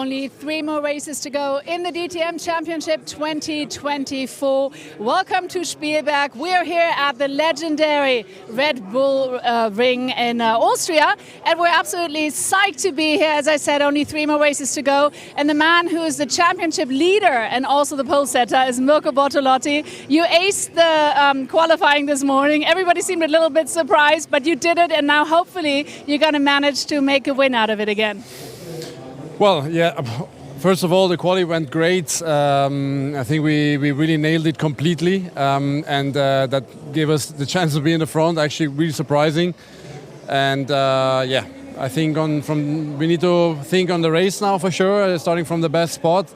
Only 3 more races to go in the DTM Championship 2024. Welcome to Spielberg. We're here at the legendary Red Bull Ring in Austria, and we're absolutely psyched to be here. As I said, only 3 more races to go. And the man who is the championship leader and also the pole setter is Mirko Bortolotti. You aced the qualifying this morning. Everybody seemed a little bit surprised, but you did it, and now hopefully you're going to manage to make a win out of it again. Well, yeah, first of all, the quali went great. I think we really nailed it completely, and that gave us the chance to be in the front, actually really surprising. And yeah, I think we need to think on the race now for sure, starting from the best spot.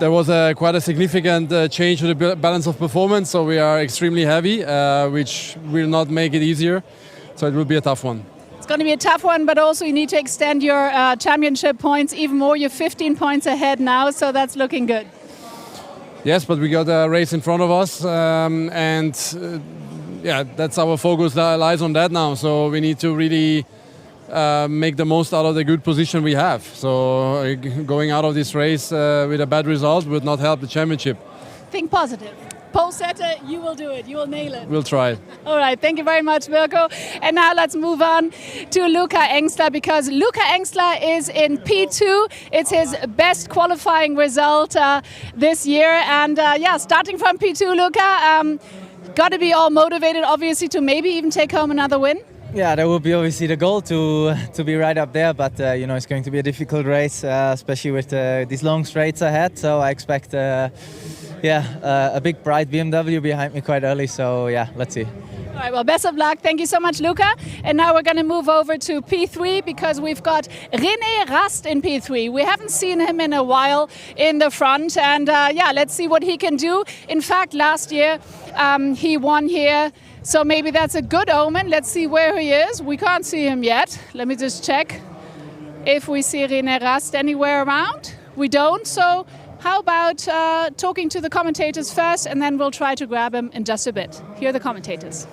There was quite a significant change to the balance of performance, so we are extremely heavy, which will not make it easier. So it will be a tough one. It's going to be a tough one, but also you need to extend your championship points even more. You're 15 points ahead now, so that's looking good. Yes, but we got a race in front of us, and yeah, that's our focus lies on that now. So we need to really make the most out of the good position we have. So going out of this race with a bad result would not help the championship. Think positive. Pole setter, you will do it. You will nail it. We'll try. All right. Thank you very much, Mirko. And now let's move on to Luca Engstler, because Luca Engstler is in P2. It's his best qualifying result this year. And yeah, starting from P2, Luca, got to be all motivated, obviously, to maybe even take home another win. Yeah, that would be obviously the goal, to be right up there, but you know, it's going to be a difficult race, especially with these long straights ahead. So I expect a big bright BMW behind me quite early, so yeah, let's see. All right, well, best of luck. Thank you so much, Luca. And now we're going to move over to P3, because we've got René Rast in P3. We haven't seen him in a while in the front, and yeah, let's see what he can do. In fact, last year he won here, so maybe that's a good omen. Let's see where he is. We can't see him yet. Let me just check if we see René Rast anywhere around. We don't, so how about talking to the commentators first, and then we'll try to grab him in just a bit. Here are the commentators.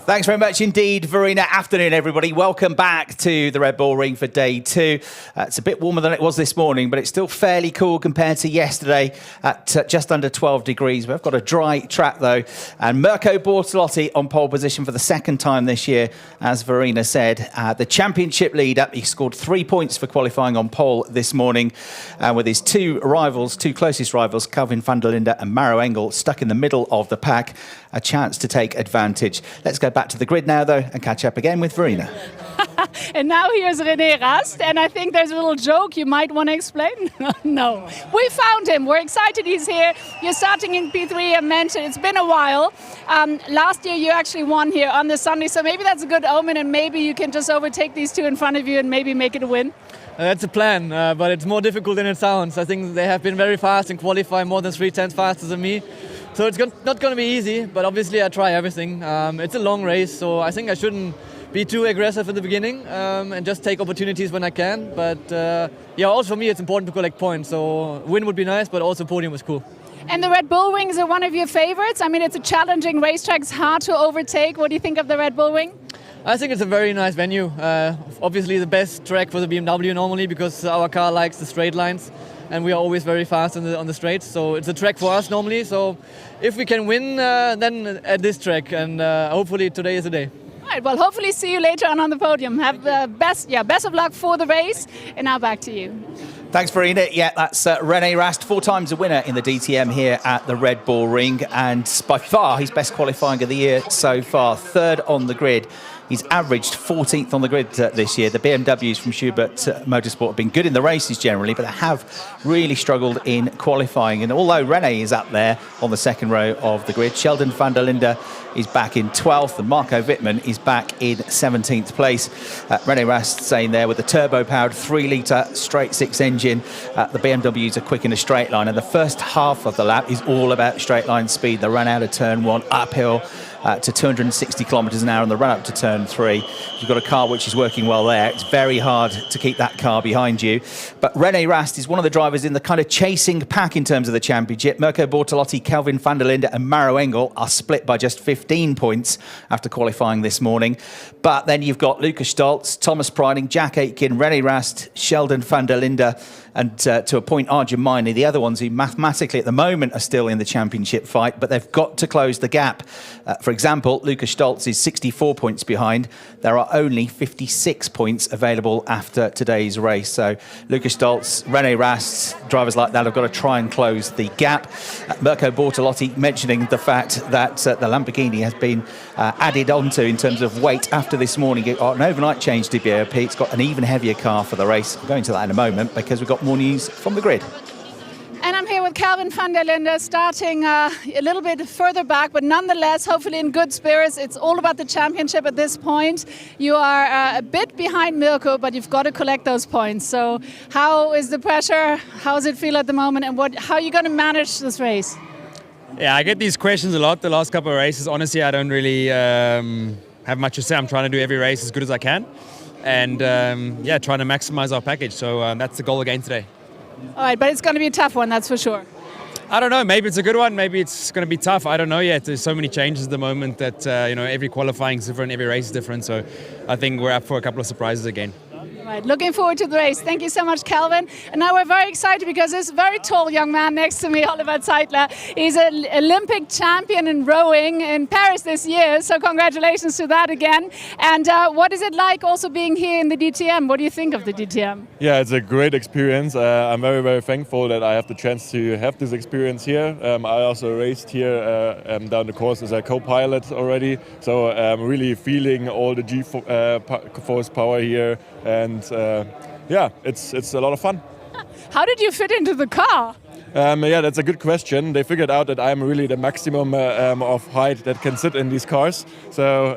Thanks very much indeed, Verena. Afternoon, everybody. Welcome back to the Red Bull Ring for day 2. It's a bit warmer than it was this morning, but it's still fairly cool compared to yesterday at just under 12 degrees. We've got a dry track, though. And Mirko Bortolotti on pole position for the second time this year, as Verena said. The championship leader, he scored 3 points for qualifying on pole this morning, with his two closest rivals, Kelvin van der Linde and Maro Engel, stuck in the middle of the pack. A chance to take advantage. Let's go back to the grid now, though, and catch up again with Verena. And now here's René Rast, and I think there's a little joke you might want to explain. No, we found him. We're excited he's here. You're starting in P3, I mentioned. It's been a while. Last year you actually won here on the Sunday, so maybe that's a good omen, and maybe you can just overtake these two in front of you and maybe make it a win. That's a plan, but it's more difficult than it sounds. I think they have been very fast and qualify more than 3 tenths faster than me. So it's not going to be easy, but obviously I try everything. It's a long race, so I think I shouldn't be too aggressive at the beginning and just take opportunities when I can. But yeah, also for me it's important to collect points. So win would be nice, but also podium was cool. And the Red Bull Ring is one of your favorites? I mean, it's a challenging racetrack. It's hard to overtake. What do you think of the Red Bull Ring? I think it's a very nice venue. Obviously the best track for the BMW normally, because our car likes the straight lines. And we are always very fast on the straights, so it's a track for us normally. So if we can win, then at this track, and hopefully today is the day. All right, well, hopefully see you later on the podium. Have the best of luck for the race. And now back to you. Thanks, Verena. Yeah, that's René Rast, 4 times a winner in the DTM here at the Red Bull Ring, and by far his best qualifying of the year so far. 3rd on the grid. He's averaged 14th on the grid this year. The BMWs from Schubert Motorsport have been good in the races generally, but they have really struggled in qualifying. And although René is up there on the 2nd row of the grid, Sheldon van der Linde is back in 12th, and Marco Wittmann is back in 17th place. René Rast saying there, with the turbo-powered 3-litre straight-six engine, the BMWs are quick in a straight line, and the first half of the lap is all about straight line speed. They run out of turn 1 uphill. to 260 kilometres an hour on the run up to turn 3. You've got a car which is working well there. It's very hard to keep that car behind you. But René Rast is one of the drivers in the kind of chasing pack in terms of the championship. Mirko Bortolotti, Kelvin van der Linde and Maro Engel are split by just 15 points after qualifying this morning. But then you've got Luca Stoltz, Thomas Priding, Jack Aitken, René Rast, Sheldon van der Linde, and to a point, Arjun Miney, the other ones who mathematically at the moment are still in the championship fight, but they've got to close the gap. For example, Luca Stoltz is 64 points behind. There are only 56 points available after today's race. So Luca Stoltz, René Rast, drivers like that have got to try and close the gap. Mirko Bortolotti mentioning the fact that the Lamborghini has been added onto in terms of weight after this morning. It got an overnight change to BOP. It's got an even heavier car for the race. I'll go into that in a moment because we've got more news from the grid. And I'm here with Kelvin van der Linde, starting a little bit further back, but nonetheless, hopefully in good spirits. It's all about the championship at this point. You are a bit behind Mirko, but you've got to collect those points. So how is the pressure? How does it feel at the moment? And how are you going to manage this race? Yeah, I get these questions a lot the last couple of races. Honestly, I don't really have much to say. I'm trying to do every race as good as I can. And yeah, trying to maximize our package. So that's the goal again today. All right, but it's going to be a tough one, that's for sure. I don't know. Maybe it's a good one. Maybe it's going to be tough. I don't know yet. There's so many changes at the moment that every qualifying is different, every race is different. So I think we're up for a couple of surprises again. Right, looking forward to the race. Thank you so much, Kelvin. And now we're very excited because this very tall young man next to me, Oliver Zeitler, is an Olympic champion in rowing in Paris this year. So congratulations to that again. And what is it like also being here in the DTM? What do you think of the DTM? Yeah, it's a great experience. I'm very, very thankful that I have the chance to have this experience here. I also raced here down the course as a co-pilot already. So I'm really feeling all the G-force power here. And yeah, it's a lot of fun. How did you fit into the car? Yeah, that's a good question. They figured out that I'm really the maximum of height that can sit in these cars. So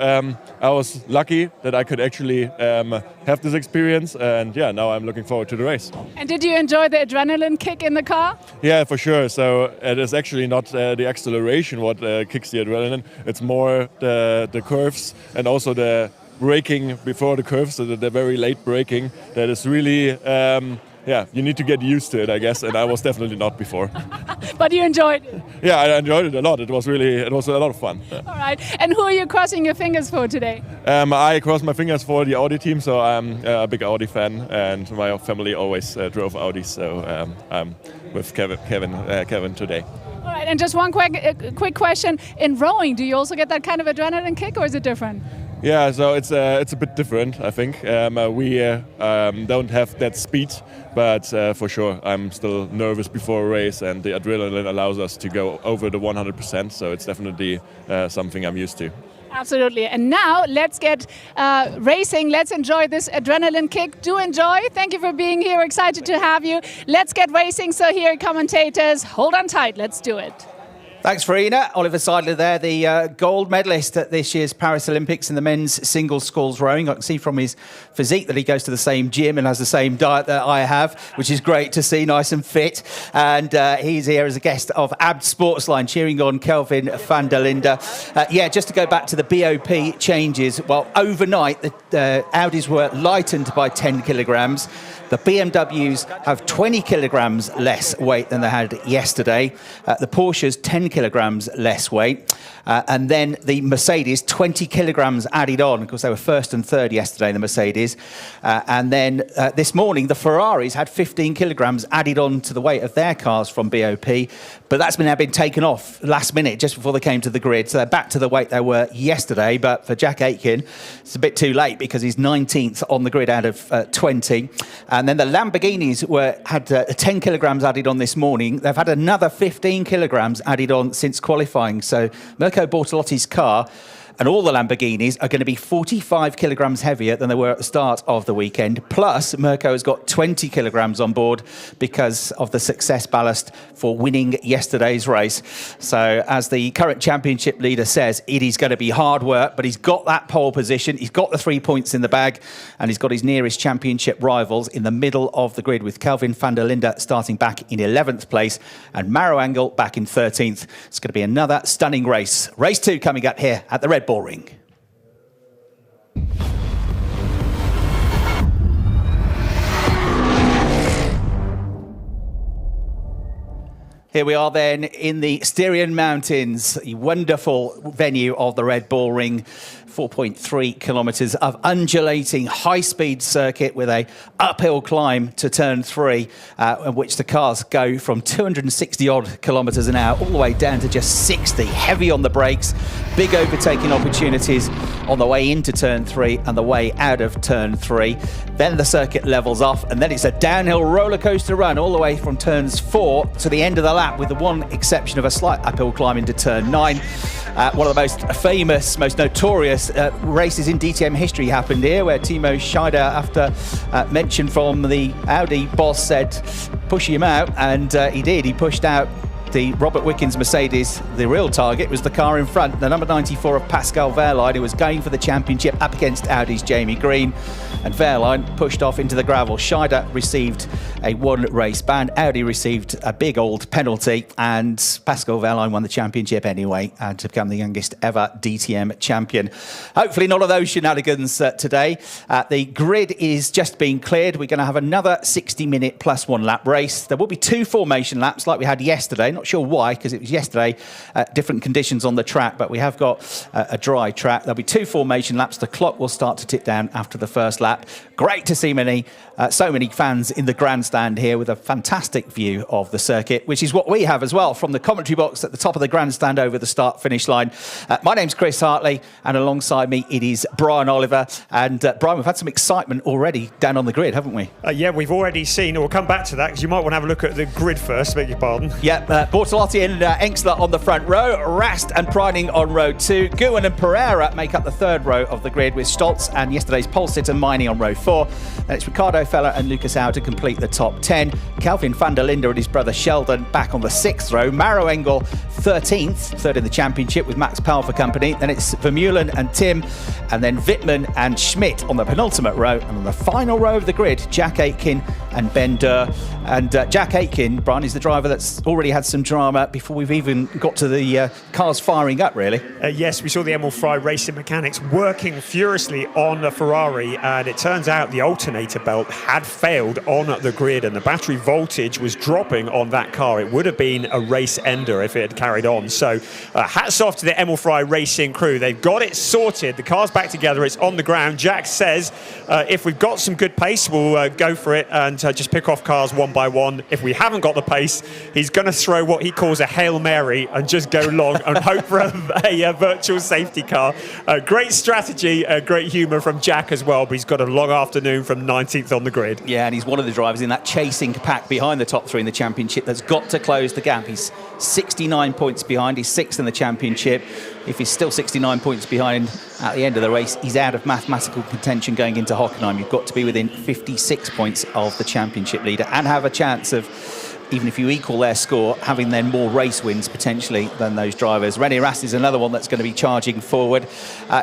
I was lucky that I could actually have this experience. And yeah, now I'm looking forward to the race. And did you enjoy the adrenaline kick in the car? Yeah, for sure. So it is actually not the acceleration what kicks the adrenaline. It's more the curves and also the braking before the curves, so the very late braking. That is really, yeah, you need to get used to it, I guess, and I was definitely not before. But you enjoyed it? Yeah, I enjoyed it a lot. It was a lot of fun. All right. And who are you crossing your fingers for today? I crossed my fingers for the Audi team, so I'm a big Audi fan, and my family always drove Audi, so I'm with Kevin today. All right. And just one quick question. In rowing, do you also get that kind of adrenaline kick, or is it different? Yeah, so it's a bit different, I think. We don't have that speed, but for sure I'm still nervous before a race, and the adrenaline allows us to go over the 100%, so it's definitely something I'm used to. Absolutely. And now let's get racing. Let's enjoy this adrenaline kick. Do enjoy. Thank you for being here. Excited to have you. Let's get racing. So here, commentators, hold on tight. Let's do it. Thanks, Farina. Oliver Seidler there, the gold medalist at this year's Paris Olympics in the men's single sculls rowing. I can see from his physique that he goes to the same gym and has the same diet that I have, which is great to see, nice and fit. And he's here as a guest of ABD Sportsline, cheering on Kelvin van der Linde. Yeah, just to go back to the BOP changes. Well, overnight, the Audis were lightened by 10 kilograms. The BMWs have 20 kilograms less weight than they had yesterday. The Porsches, 10 kilograms less weight. And then the Mercedes, 20 kilograms added on. Of course, they were first and third yesterday, the Mercedes. And then this morning, the Ferraris had 15 kilograms added on to the weight of their cars from BOP. But that's now been taken off last minute, just before they came to the grid. So they're back to the weight they were yesterday. But for Jack Aitken, it's a bit too late because he's 19th on the grid out of 20. And then the Lamborghinis had 10 kilograms added on this morning. They've had another 15 kilograms added on since qualifying. So Mirko Bortolotti's car And all the Lamborghinis are going to be 45 kilograms heavier than they were at the start of the weekend. Plus, Mirko has got 20 kilograms on board because of the success ballast for winning yesterday's race. So as the current championship leader says, it is going to be hard work, but he's got that pole position. He's got the 3 points in the bag, and he's got his nearest championship rivals in the middle of the grid, with Kelvin van der Linde starting back in 11th place and Maro Engel back in 13th. It's going to be another stunning race. Race 2 coming up here at the Red Bull Ring. Here we are then in the Styrian Mountains, the wonderful venue of the Red Bull Ring. 4.3 kilometres of undulating high-speed circuit with a uphill climb to turn 3, in which the cars go from 260 odd kilometres an hour all the way down to just 60. Heavy on the brakes, big overtaking opportunities on the way into turn 3 and the way out of turn 3. Then the circuit levels off, and then it's a downhill roller coaster run all the way from turns 4 to the end of the lap, with the one exception of a slight uphill climb into turn 9. One of the most famous, most notorious races in DTM history happened here, where Timo Scheider, after mention from the Audi boss, said push him out, and he did. He pushed out the Robert Wickens Mercedes. The real target was the car in front, the number 94 of Pascal Wehrlein, who was going for the championship up against Audi's Jamie Green, and Wehrlein pushed off into the gravel. Scheider received a 1-race ban. Audi received a big old penalty, and Pascal Wehrlein won the championship anyway to become the youngest ever DTM champion. Hopefully none of those shenanigans today. The grid is just being cleared. We're going to have another 60-minute plus 1 lap race. There will be 2 formation laps like we had yesterday. Not sure why, because it was yesterday, different conditions on the track, but we have got a dry track. There'll be 2 formation laps. The clock will start to tick down after the first lap. Great to see so many fans in the grandstand here with a fantastic view of the circuit, which is what we have as well from the commentary box at the top of the grandstand over the start-finish line. My name's Chris Hartley, and alongside me it is Brian Oliver. And Brian, we've had some excitement already down on the grid, haven't we? Yeah, we've already seen, we'll come back to that because you might want to have a look at the grid first, beg your pardon. Yeah, Bortolotti and Engstler on the front row, Rast and Preining on row 2. Guin and Pereira make up the 3rd row of the grid, with Stoltz and yesterday's pole sitter Miney on row 4. Then it's Ricardo Feller and Lucas Howe to complete the top 10. Kelvin van der Linde and his brother Sheldon back on the 6th row. Maro Engel 13th, 3rd in the championship with Max Powell for company. Then it's Vermeulen and Tim, and then Wittmann and Schmidt on the penultimate row. And on the final row of the grid, Jack Aitken and Ben Durr. And Jack Aitken, Brian, is the driver that's already had some drama before we've even got to the cars firing up, really. Yes, we saw the Emil Frey racing mechanics working furiously on a Ferrari, and it turns out the alternator belt had failed on the grid, and the battery voltage was dropping on that car. It would have been a race ender if it had carried on. So hats off to the Emil Frey racing crew. They've got it sorted. The car's back together. It's on the ground. Jack says if we've got some good pace, we'll go for it and just pick off cars one by one. If we haven't got the pace, he's going to throw what he calls a Hail Mary and just go long and hope for a virtual safety car. Great strategy, great humour from Jack as well, but he's got a long afternoon from 19th on the grid. Yeah, and he's one of the drivers in that chasing pack behind the top 3 in the championship that's got to close the gap. He's 69 points behind. He's 6th in the championship. If he's still 69 points behind at the end of the race, he's out of mathematical contention going into Hockenheim. You've got to be within 56 points of the championship leader and have a chance of, even if you equal their score, having then more race wins potentially than those drivers. René Rast is another one that's going to be charging forward.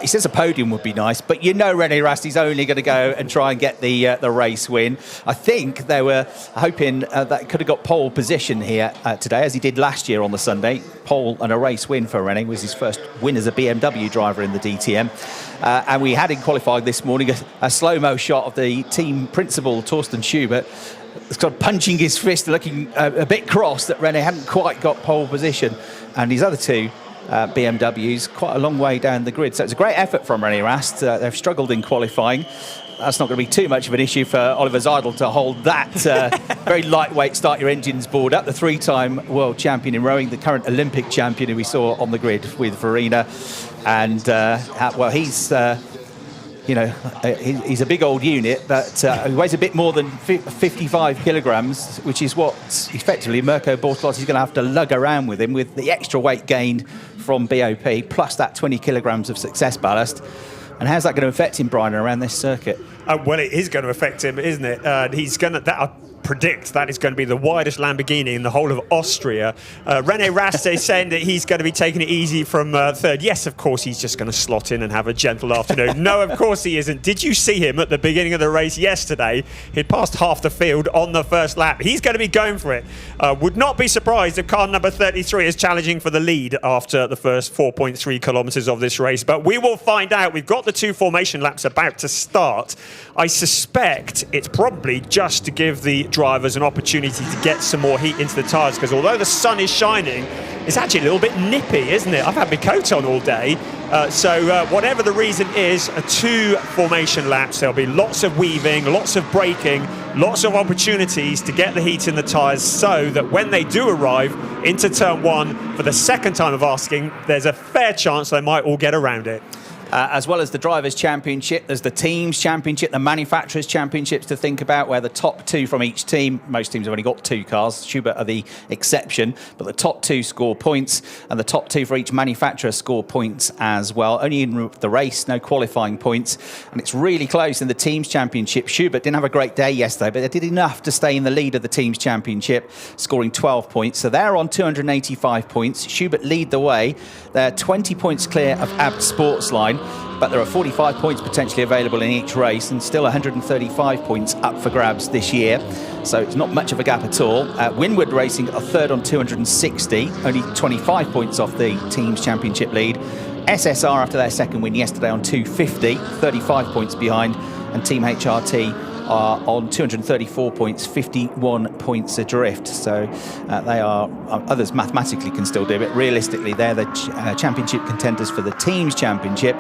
He says a podium would be nice, but you know René Rast is only going to go and try and get the race win. I think they were hoping that could have got pole position here today, as he did last year on the Sunday. Pole and a race win for René was his first win as a BMW driver in the DTM. And we had in qualifying this morning a slow-mo shot of the team principal, Torsten Schubert, sort of punching his fist, looking a bit cross that René hadn't quite got pole position. And his other 2 BMWs quite a long way down the grid. So it's a great effort from René Rast. They've struggled in qualifying. That's not going to be too much of an issue for Oliver Seidel to hold that very lightweight start your engines board up. The 3-time world champion in rowing, the current Olympic champion who we saw on the grid with Verena. And, well, he's you know, he's a big old unit, but he weighs a bit more than 55 kilograms, which is what effectively Mirko Bortolotti is going to have to lug around with him, with the extra weight gained from BOP plus that 20 kilograms of success ballast. And how's that going to affect him, Brian, around this circuit? Well, it is going to affect him, isn't it? He's going to. I predict that is going to be the widest Lamborghini in the whole of Austria. René Rast is saying that he's going to be taking it easy from third. Yes, of course, he's just going to slot in and have a gentle afternoon. No, of course he isn't. Did you see him at the beginning of the race yesterday? He'd passed half the field on the first lap. He's going to be going for it. Would not be surprised if car number 33 is challenging for the lead after the first 4.3 kilometres of this race. But we will find out. We've got the 2 formation laps about to start. I suspect it's probably just to give the drivers an opportunity to get some more heat into the tyres, because although the sun is shining, it's actually a little bit nippy, isn't it? I've had my coat on all day. So whatever the reason is, 2 formation laps, there'll be lots of weaving, lots of braking, lots of opportunities to get the heat in the tyres, so that when they do arrive into turn 1 for the second time of asking, there's a fair chance they might all get around it. As well as the Drivers' Championship, there's the Teams' Championship, the Manufacturers' Championships to think about, where the top 2 from each team, most teams have only got 2 cars, Schubert are the exception, but the top 2 score points, and the top 2 for each manufacturer score points as well. Only in the race, no qualifying points, and it's really close in the Teams' Championship. Schubert didn't have a great day yesterday, but they did enough to stay in the lead of the Teams' Championship, scoring 12 points, so they're on 285 points. Schubert lead the way. They're 20 points clear of Abt Sportsline, but there are 45 points potentially available in each race, and still 135 points up for grabs this year. So it's not much of a gap at all. Winwood Racing are third on 260, only 25 points off the Teams' Championship lead. SSR, after their second win yesterday, on 250, 35 points behind, and Team HRT are on 234 points, 51 points adrift. So they are, others mathematically can still do it. Realistically, they're the championship contenders for the Teams' Championship.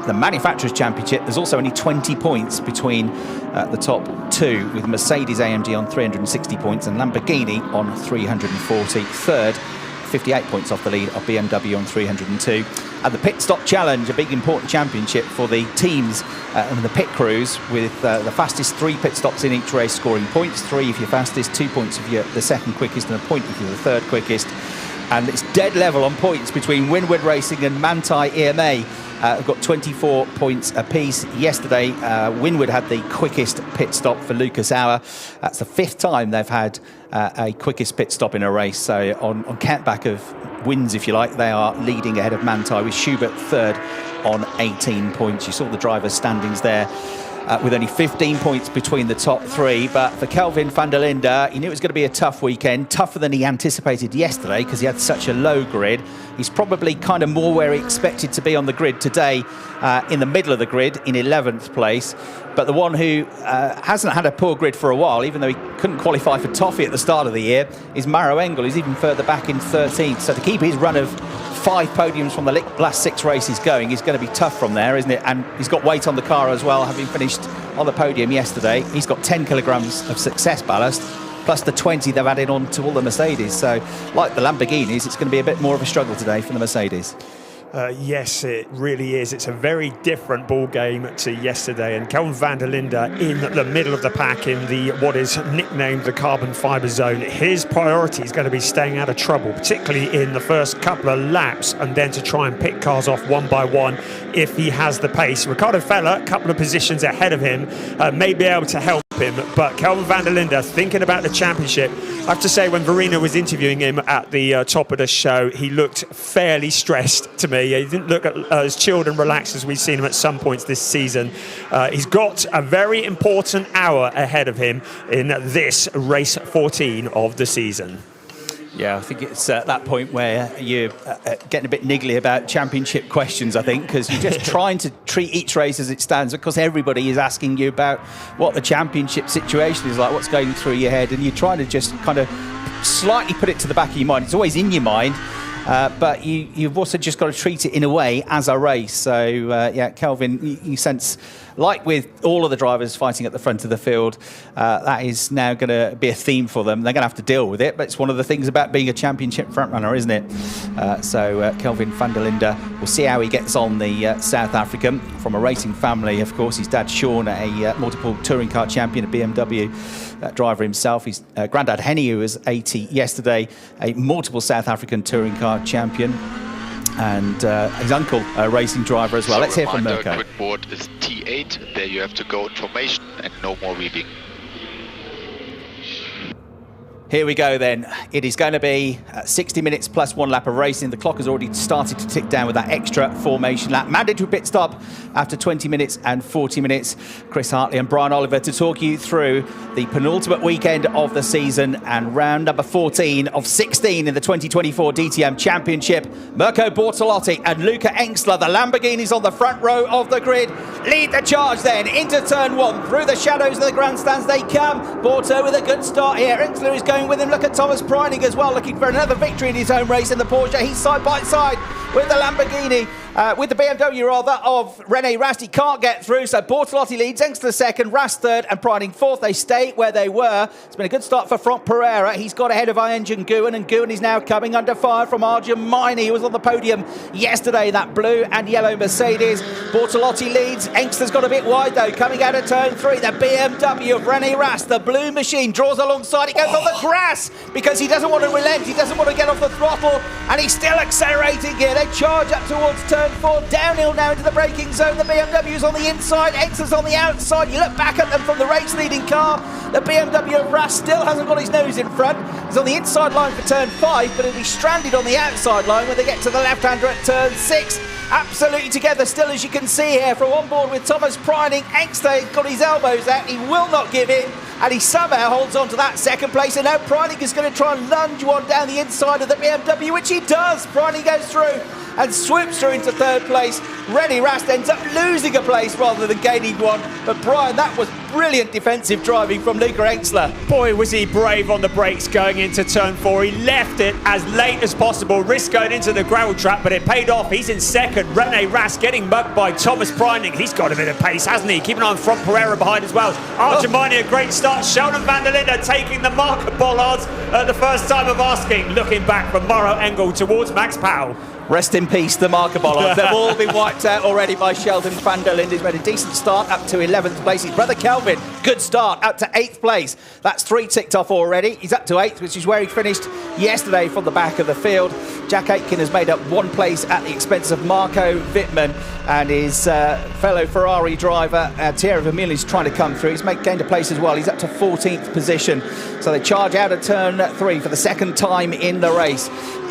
The Manufacturers' Championship, there's also only 20 points between the top 2, with Mercedes AMG on 360 points and Lamborghini on 340. Third, 58 points off the lead of BMW on 302. And the Pit Stop Challenge, a big important championship for the teams and the pit crews, with the fastest 3 pit stops in each race scoring points. 3 if you're fastest, 2 points if you're the second quickest, and a point if you're the third quickest. And it's dead level on points between Winwood Racing and Manthey EMA. Have got 24 points apiece. Yesterday, Winwood had the quickest pit stop for Lucas Auer. That's the 5th time they've had a quickest pit stop in a race. So on countback of wins, if you like, they are leading ahead of Manthey, with Schubert third on 18 points. You saw the drivers' standings there. With only 15 points between the top 3. But for Kelvin van der Linde, he knew it was going to be a tough weekend, tougher than he anticipated yesterday, because he had such a low grid. He's probably kind of more where he expected to be on the grid today, in the middle of the grid, in 11th place. But the one who hasn't had a poor grid for a while, even though he couldn't qualify for Toffee at the start of the year, is Maro Engel, who's even further back in 13th. So to keep his run of 5 podiums from the last 6 races going is going to be tough from there, isn't it? And he's got weight on the car as well, having finished on the podium yesterday. He's got 10 kilograms of success ballast, plus the 20 they've added on to all the Mercedes. So, like the Lamborghinis, it's going to be a bit more of a struggle today for the Mercedes. Yes, it really is. It's a very different ball game to yesterday, and Kelvin van der Linde in the middle of the pack in the what is nicknamed the carbon fibre zone. His priority is going to be staying out of trouble, particularly in the first couple of laps, and then to try and pick cars off one by one if he has the pace. Ricardo Feller, a couple of positions ahead of him, may be able to help him, but Kelvin van der Linde thinking about the championship. I have to say, when Verena was interviewing him at the top of the show, he looked fairly stressed to me. He didn't look as chilled and relaxed as we've seen him at some points this season. He's got a very important hour ahead of him in this race 14 of the season. Yeah, I think it's at that point where you're getting a bit niggly about championship questions, I think, because you're just trying to treat each race as it stands, because everybody is asking you about what the championship situation is like, what's going through your head, and you're trying to just kind of slightly put it to the back of your mind. It's always in your mind, but you've also just got to treat it in a way as a race. So, yeah, Kelvin, you sense, like with all of the drivers fighting at the front of the field, that is now going to be a theme for them. They're going to have to deal with it, but it's one of the things about being a championship frontrunner, isn't it? So Kelvin van der Linde, we'll see how he gets on, the South African, from a racing family. Of course, his dad, Sean, a multiple touring car champion, a BMW driver himself. His granddad, Henny, who was 80 yesterday, a multiple South African touring car champion. And his uncle, a racing driver as well. Let's hear from Mirko. Quick board is T8. There you have to go information and no more reading. Here we go then. It is going to be 60 minutes plus 1 lap of racing. The clock has already started to tick down with that extra formation lap. Mandatory pit stop after 20 minutes and 40 minutes. Chris Hartley and Brian Oliver to talk you through the penultimate weekend of the season and round number 14 of 16 in the 2024 DTM Championship. Mirko Bortolotti and Luca Engstler, the Lamborghinis on the front row of the grid, lead the charge then into turn 1. Through the shadows of the grandstands they come. Borto with a good start here. Engstler is going with him. Look at Thomas Preining as well, looking for another victory in his home race in the Porsche. He's side by side with the Lamborghini, with the BMW rather, of René Rast. He can't get through, so Bortolotti leads, Engstler second, Rast third and Preining fourth. They stay where they were. It's been a good start for Franck Pereira. He's got ahead of Engin Nguyen, and Nguyen is now coming under fire from Arjun Maini, who was on the podium yesterday, that blue and yellow Mercedes. Bortolotti leads. Engstler's got a bit wide though, coming out of turn 3. The BMW of René Rast, the blue machine, draws alongside. He goes on the grass because he doesn't want to relent. He doesn't want to get off the throttle, and he's still accelerating here. They charge up towards turn 4, downhill now into the braking zone. The BMW's on the inside, Engstler's on the outside. You look back at them from the race leading car. The BMW of Rast still hasn't got his nose in front. He's on the inside line for turn 5, but he'll be stranded on the outside line when they get to the left-hander at turn 6. Absolutely together still, as you can see here, from on board with Thomas Preining. Engstler got his elbows out. He will not give in, and he somehow holds on to that second place. And now Preining is going to try and lunge one down the inside of the BMW, which he does. Preining goes through and swoops through into third place. René Rast ends up losing a place rather than gaining one. But Brian, that was brilliant defensive driving from Luca Engstler. Boy, was he brave on the brakes going into turn 4. He left it as late as possible, risk going into the gravel trap, but it paid off. He's in second. René Rast getting mugged by Thomas Preining. He's got a bit of pace, hasn't he? Keeping on Franck Pereira behind as well. Arjun Maini, a great start. Sheldon van der Linde taking the mark of bollards at the first time of asking. Looking back from Mauro Engel towards Max Powell. Rest in peace, the marker bollards. They've all been wiped out already by Sheldon van der Linde. He's made a decent start up to 11th place. His brother Kelvin, good start up to 8th place. That's 3 ticked off already. He's up to 8th, which is where he finished yesterday from the back of the field. Jack Aitken has made up 1 place at the expense of Marco Wittmann, and his fellow Ferrari driver Thierry Vermeulen is trying to come through. He's gained a place as well. He's up to 14th position. So they charge out of turn 3 for the second time in the race,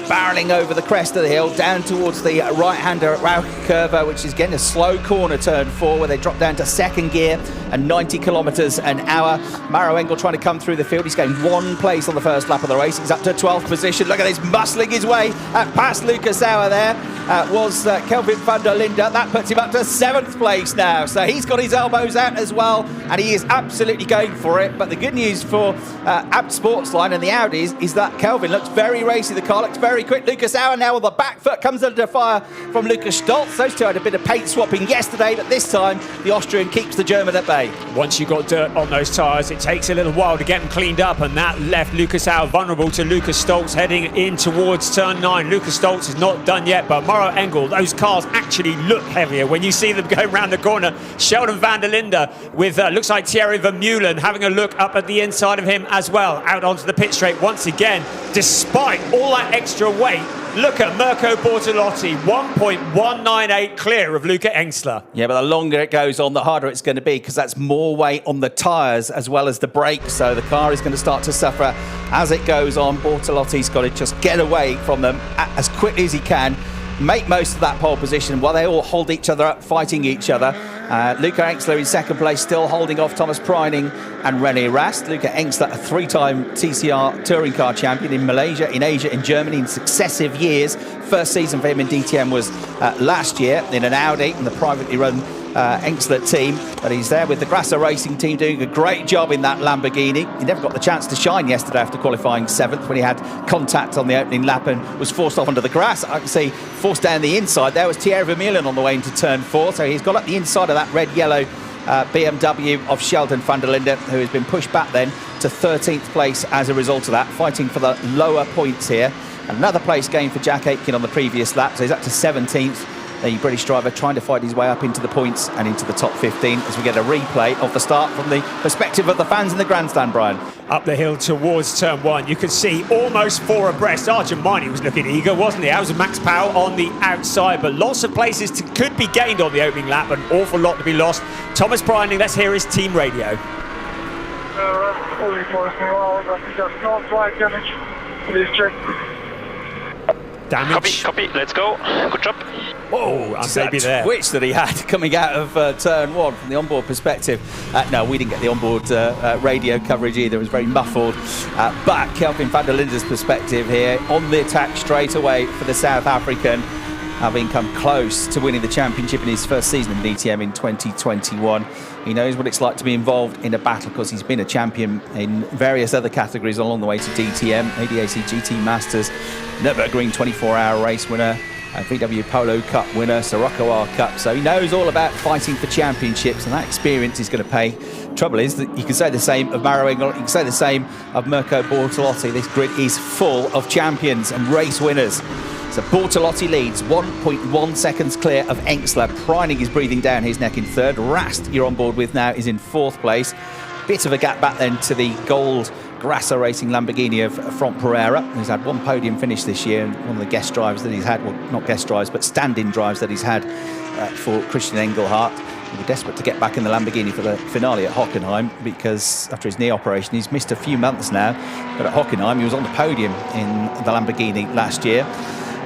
barreling over the crest of the hill down towards the right-hander at Rauch Curva, which is getting a slow corner, turn 4, where they drop down to second gear and 90 kilometres an hour. Mauro Engel trying to come through the field. He's gained 1 place on the first lap of the race. He's up to 12th position. Look at this, muscling his way past Lucas Sauer there. Was Kelvin van der Linde. That puts him up to 7th place now. So he's got his elbows out as well, and he is absolutely going for it. But the good news for Abt Sportsline and the Audis is that Kelvin looks very racy. The car looks very quick. Lucas Sauer now on the back foot, comes under fire from Lucas Stoltz. Those two had a bit of paint swapping yesterday, but this time the Austrian keeps the German at bay. Once you got dirt on those tyres, it takes a little while to get them cleaned up, and that left Lucas Sauer vulnerable to Lucas Stoltz heading in towards turn 9. Lucas Stoltz is not done yet, but Mauro Engel, those cars actually look heavier when you see them going round the corner. Sheldon van der Linde with looks like Thierry Vermeulen having a look up at the inside of him as well, out onto the pit straight once again. Despite all that extra weight, look at Mirko Bortolotti, 1.198 clear of Luca Engstler. Yeah, but the longer it goes on, the harder it's going to be, because that's more weight on the tyres as well as the brakes. So the car is going to start to suffer as it goes on. Bortolotti's got to just get away from them as quickly as he can, make most of that pole position while they all hold each other up, fighting each other. Luca Engstler in second place, still holding off Thomas Preining and René Rast. Luca Engstler, a 3-time TCR touring car champion in Malaysia, in Asia, in Germany in successive years. First season for him in DTM was last year in an Audi in the privately run Engstler team, but he's there with the Grasser Racing team doing a great job in that Lamborghini. He never got the chance to shine yesterday after qualifying 7th when he had contact on the opening lap and was forced off onto the grass. I can see forced down the inside. There was Thierry Vermeulen on the way into turn 4, so he's got up the inside of that red-yellow BMW of Sheldon van der Linde, who has been pushed back then to 13th place as a result of that, fighting for the lower points here. Another place gain for Jack Aitken on the previous lap, so he's up to 17th. The British driver trying to fight his way up into the points and into the top 15 as we get a replay of the start from the perspective of the fans in the grandstand, Brian. Up the hill towards turn 1, you could see almost 4 abreast. Arjumani was looking eager, wasn't he? That was Max Powell on the outside, but lots of places could be gained on the opening lap, an awful lot to be lost. Thomas Preining, let's hear his team radio. Just no flight damage. Please check. Damage. Copy, let's go. Good job. Oh, and maybe there. Twitch that he had coming out of turn 1 from the onboard perspective. No, we didn't get the onboard radio coverage either. It was very muffled. But Kelvin van der Linde's perspective here on the attack straight away for the South African, having come close to winning the championship in his first season in DTM in 2021. He knows what it's like to be involved in a battle because he's been a champion in various other categories along the way to DTM, ADAC GT Masters, Nürburgring 24-hour race winner, VW Polo Cup winner, Sirocco R Cup. So he knows all about fighting for championships, and that experience is going to pay. Trouble is that you can say the same of Maro Engel, you can say the same of Mirko Bortolotti. This grid is full of champions and race winners. So Bortolotti leads 1.1 seconds clear of Engstler. Preining is breathing down his neck in 3rd. Rast, you're on board with now, is in 4th place. Bit of a gap back then to the gold Grasser Racing Lamborghini of Franck Pereira, who's had 1 podium finish this year, and one of the guest drives that he's had, well, not guest drives, but stand-in drives that he's had for Christian Engelhardt. He was desperate to get back in the Lamborghini for the finale at Hockenheim because after his knee operation, he's missed a few months now. But at Hockenheim, he was on the podium in the Lamborghini last year.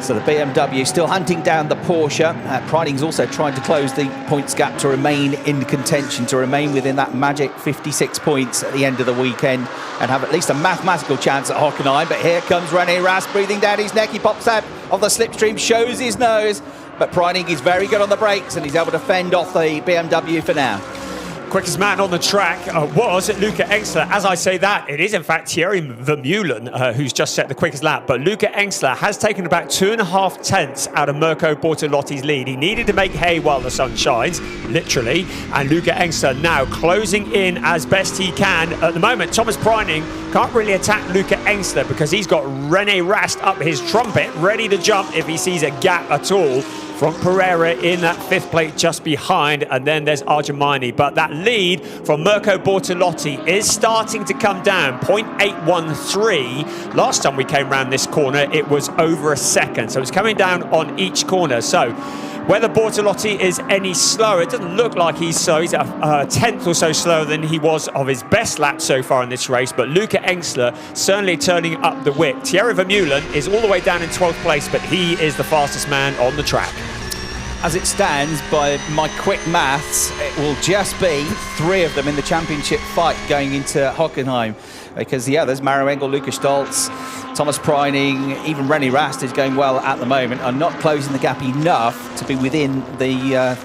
So the BMW still hunting down the Porsche. Preining's also trying to close the points gap to remain in contention, to remain within that magic 56 points at the end of the weekend and have at least a mathematical chance at Hockenheim. But here comes René Rast breathing down his neck. He pops out of the slipstream, shows his nose, but Preining is very good on the brakes and he's able to fend off the BMW for now. Quickest man on the track was Luca Engstler. As I say that, it is in fact Thierry Vermeulen who's just set the quickest lap. But Luca Engstler has taken about 2.5 tenths out of Mirko Bortolotti's lead. He needed to make hay while the sun shines, literally. And Luca Engstler now closing in as best he can. At the moment, Thomas Preining can't really attack Luca Engstler because he's got René Rast up his trumpet, ready to jump if he sees a gap at all. From Pereira in that 5th plate just behind, and then there's Arjumani. But that lead from Mirko Bortolotti is starting to come down, 0.813. Last time we came round this corner, it was over a second. So it's coming down on each corner. So whether Bortolotti is any slower, it doesn't look like he's so. He's a tenth or so slower than he was of his best lap so far in this race. But Luca Engstler certainly turning up the whip. Thierry Vermeulen is all the way down in 12th place, but he is the fastest man on the track. As it stands, by my quick maths, it will just be 3 of them in the championship fight going into Hockenheim, because the others, Maro Engel, Lucas Stoltz, Thomas Preining, even René Rast is going well at the moment, are not closing the gap enough to be within the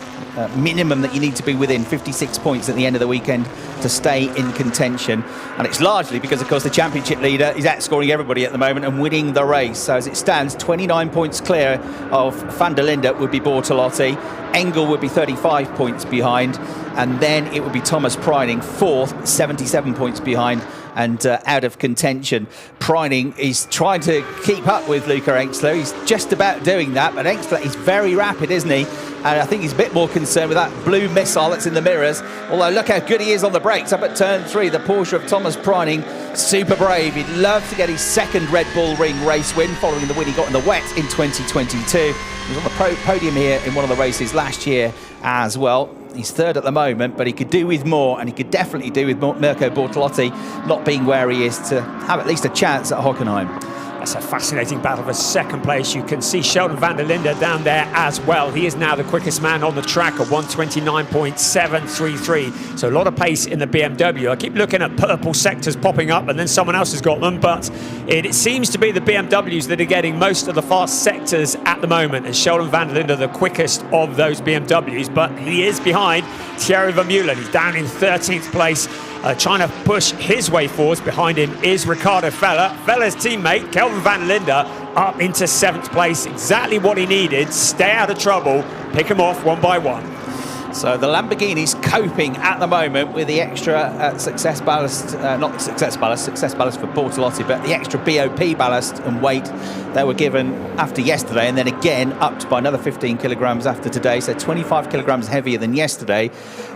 minimum that you need to be within, 56 points at the end of the weekend to stay in contention. And it's largely because, of course, the championship leader is outscoring everybody at the moment and winning the race. So as it stands, 29 points clear of van der Linde would be Bortolotti. Engel would be 35 points behind, and then it would be Thomas Preining, 4th, 77 points behind and out of contention. Preining is trying to keep up with Luca Engstler. He's just about doing that, but Engstler is very rapid, isn't he? And I think he's a bit more concerned with that blue missile that's in the mirrors. Although look how good he is on the brakes up at turn 3. The Porsche of Thomas Preining, super brave. He'd love to get his 2nd Red Bull Ring race win following the win he got in the wet in 2022. He was on the podium here in one of the races last year as well. He's 3rd at the moment, but he could do with more, and he could definitely do with Mirko Bortolotti not being where he is to have at least a chance at Hockenheim. That's a fascinating battle for second place. You can see Sheldon van der Linde down there as well. He is now the quickest man on the track at 1:29.733. So a lot of pace in the BMW. I keep looking at purple sectors popping up and then someone else has got them, but it seems to be the BMWs that are getting most of the fast sectors at the moment, and Sheldon van der Linde the quickest of those BMWs, but he is behind Thierry Vermeulen. He's down in 13th place, trying to push his way forwards. Behind him is Ricardo Feller. Feller's teammate, Kelvin van der Linde, up into 7th place. Exactly what he needed. Stay out of trouble. Pick him off one by one. So the Lamborghini's coping at the moment with the extra success ballast, not success ballast for Bortolotti, but the extra BOP ballast and weight they were given after yesterday, and then again upped by another 15 kilograms after today. So 25 kilograms heavier than yesterday,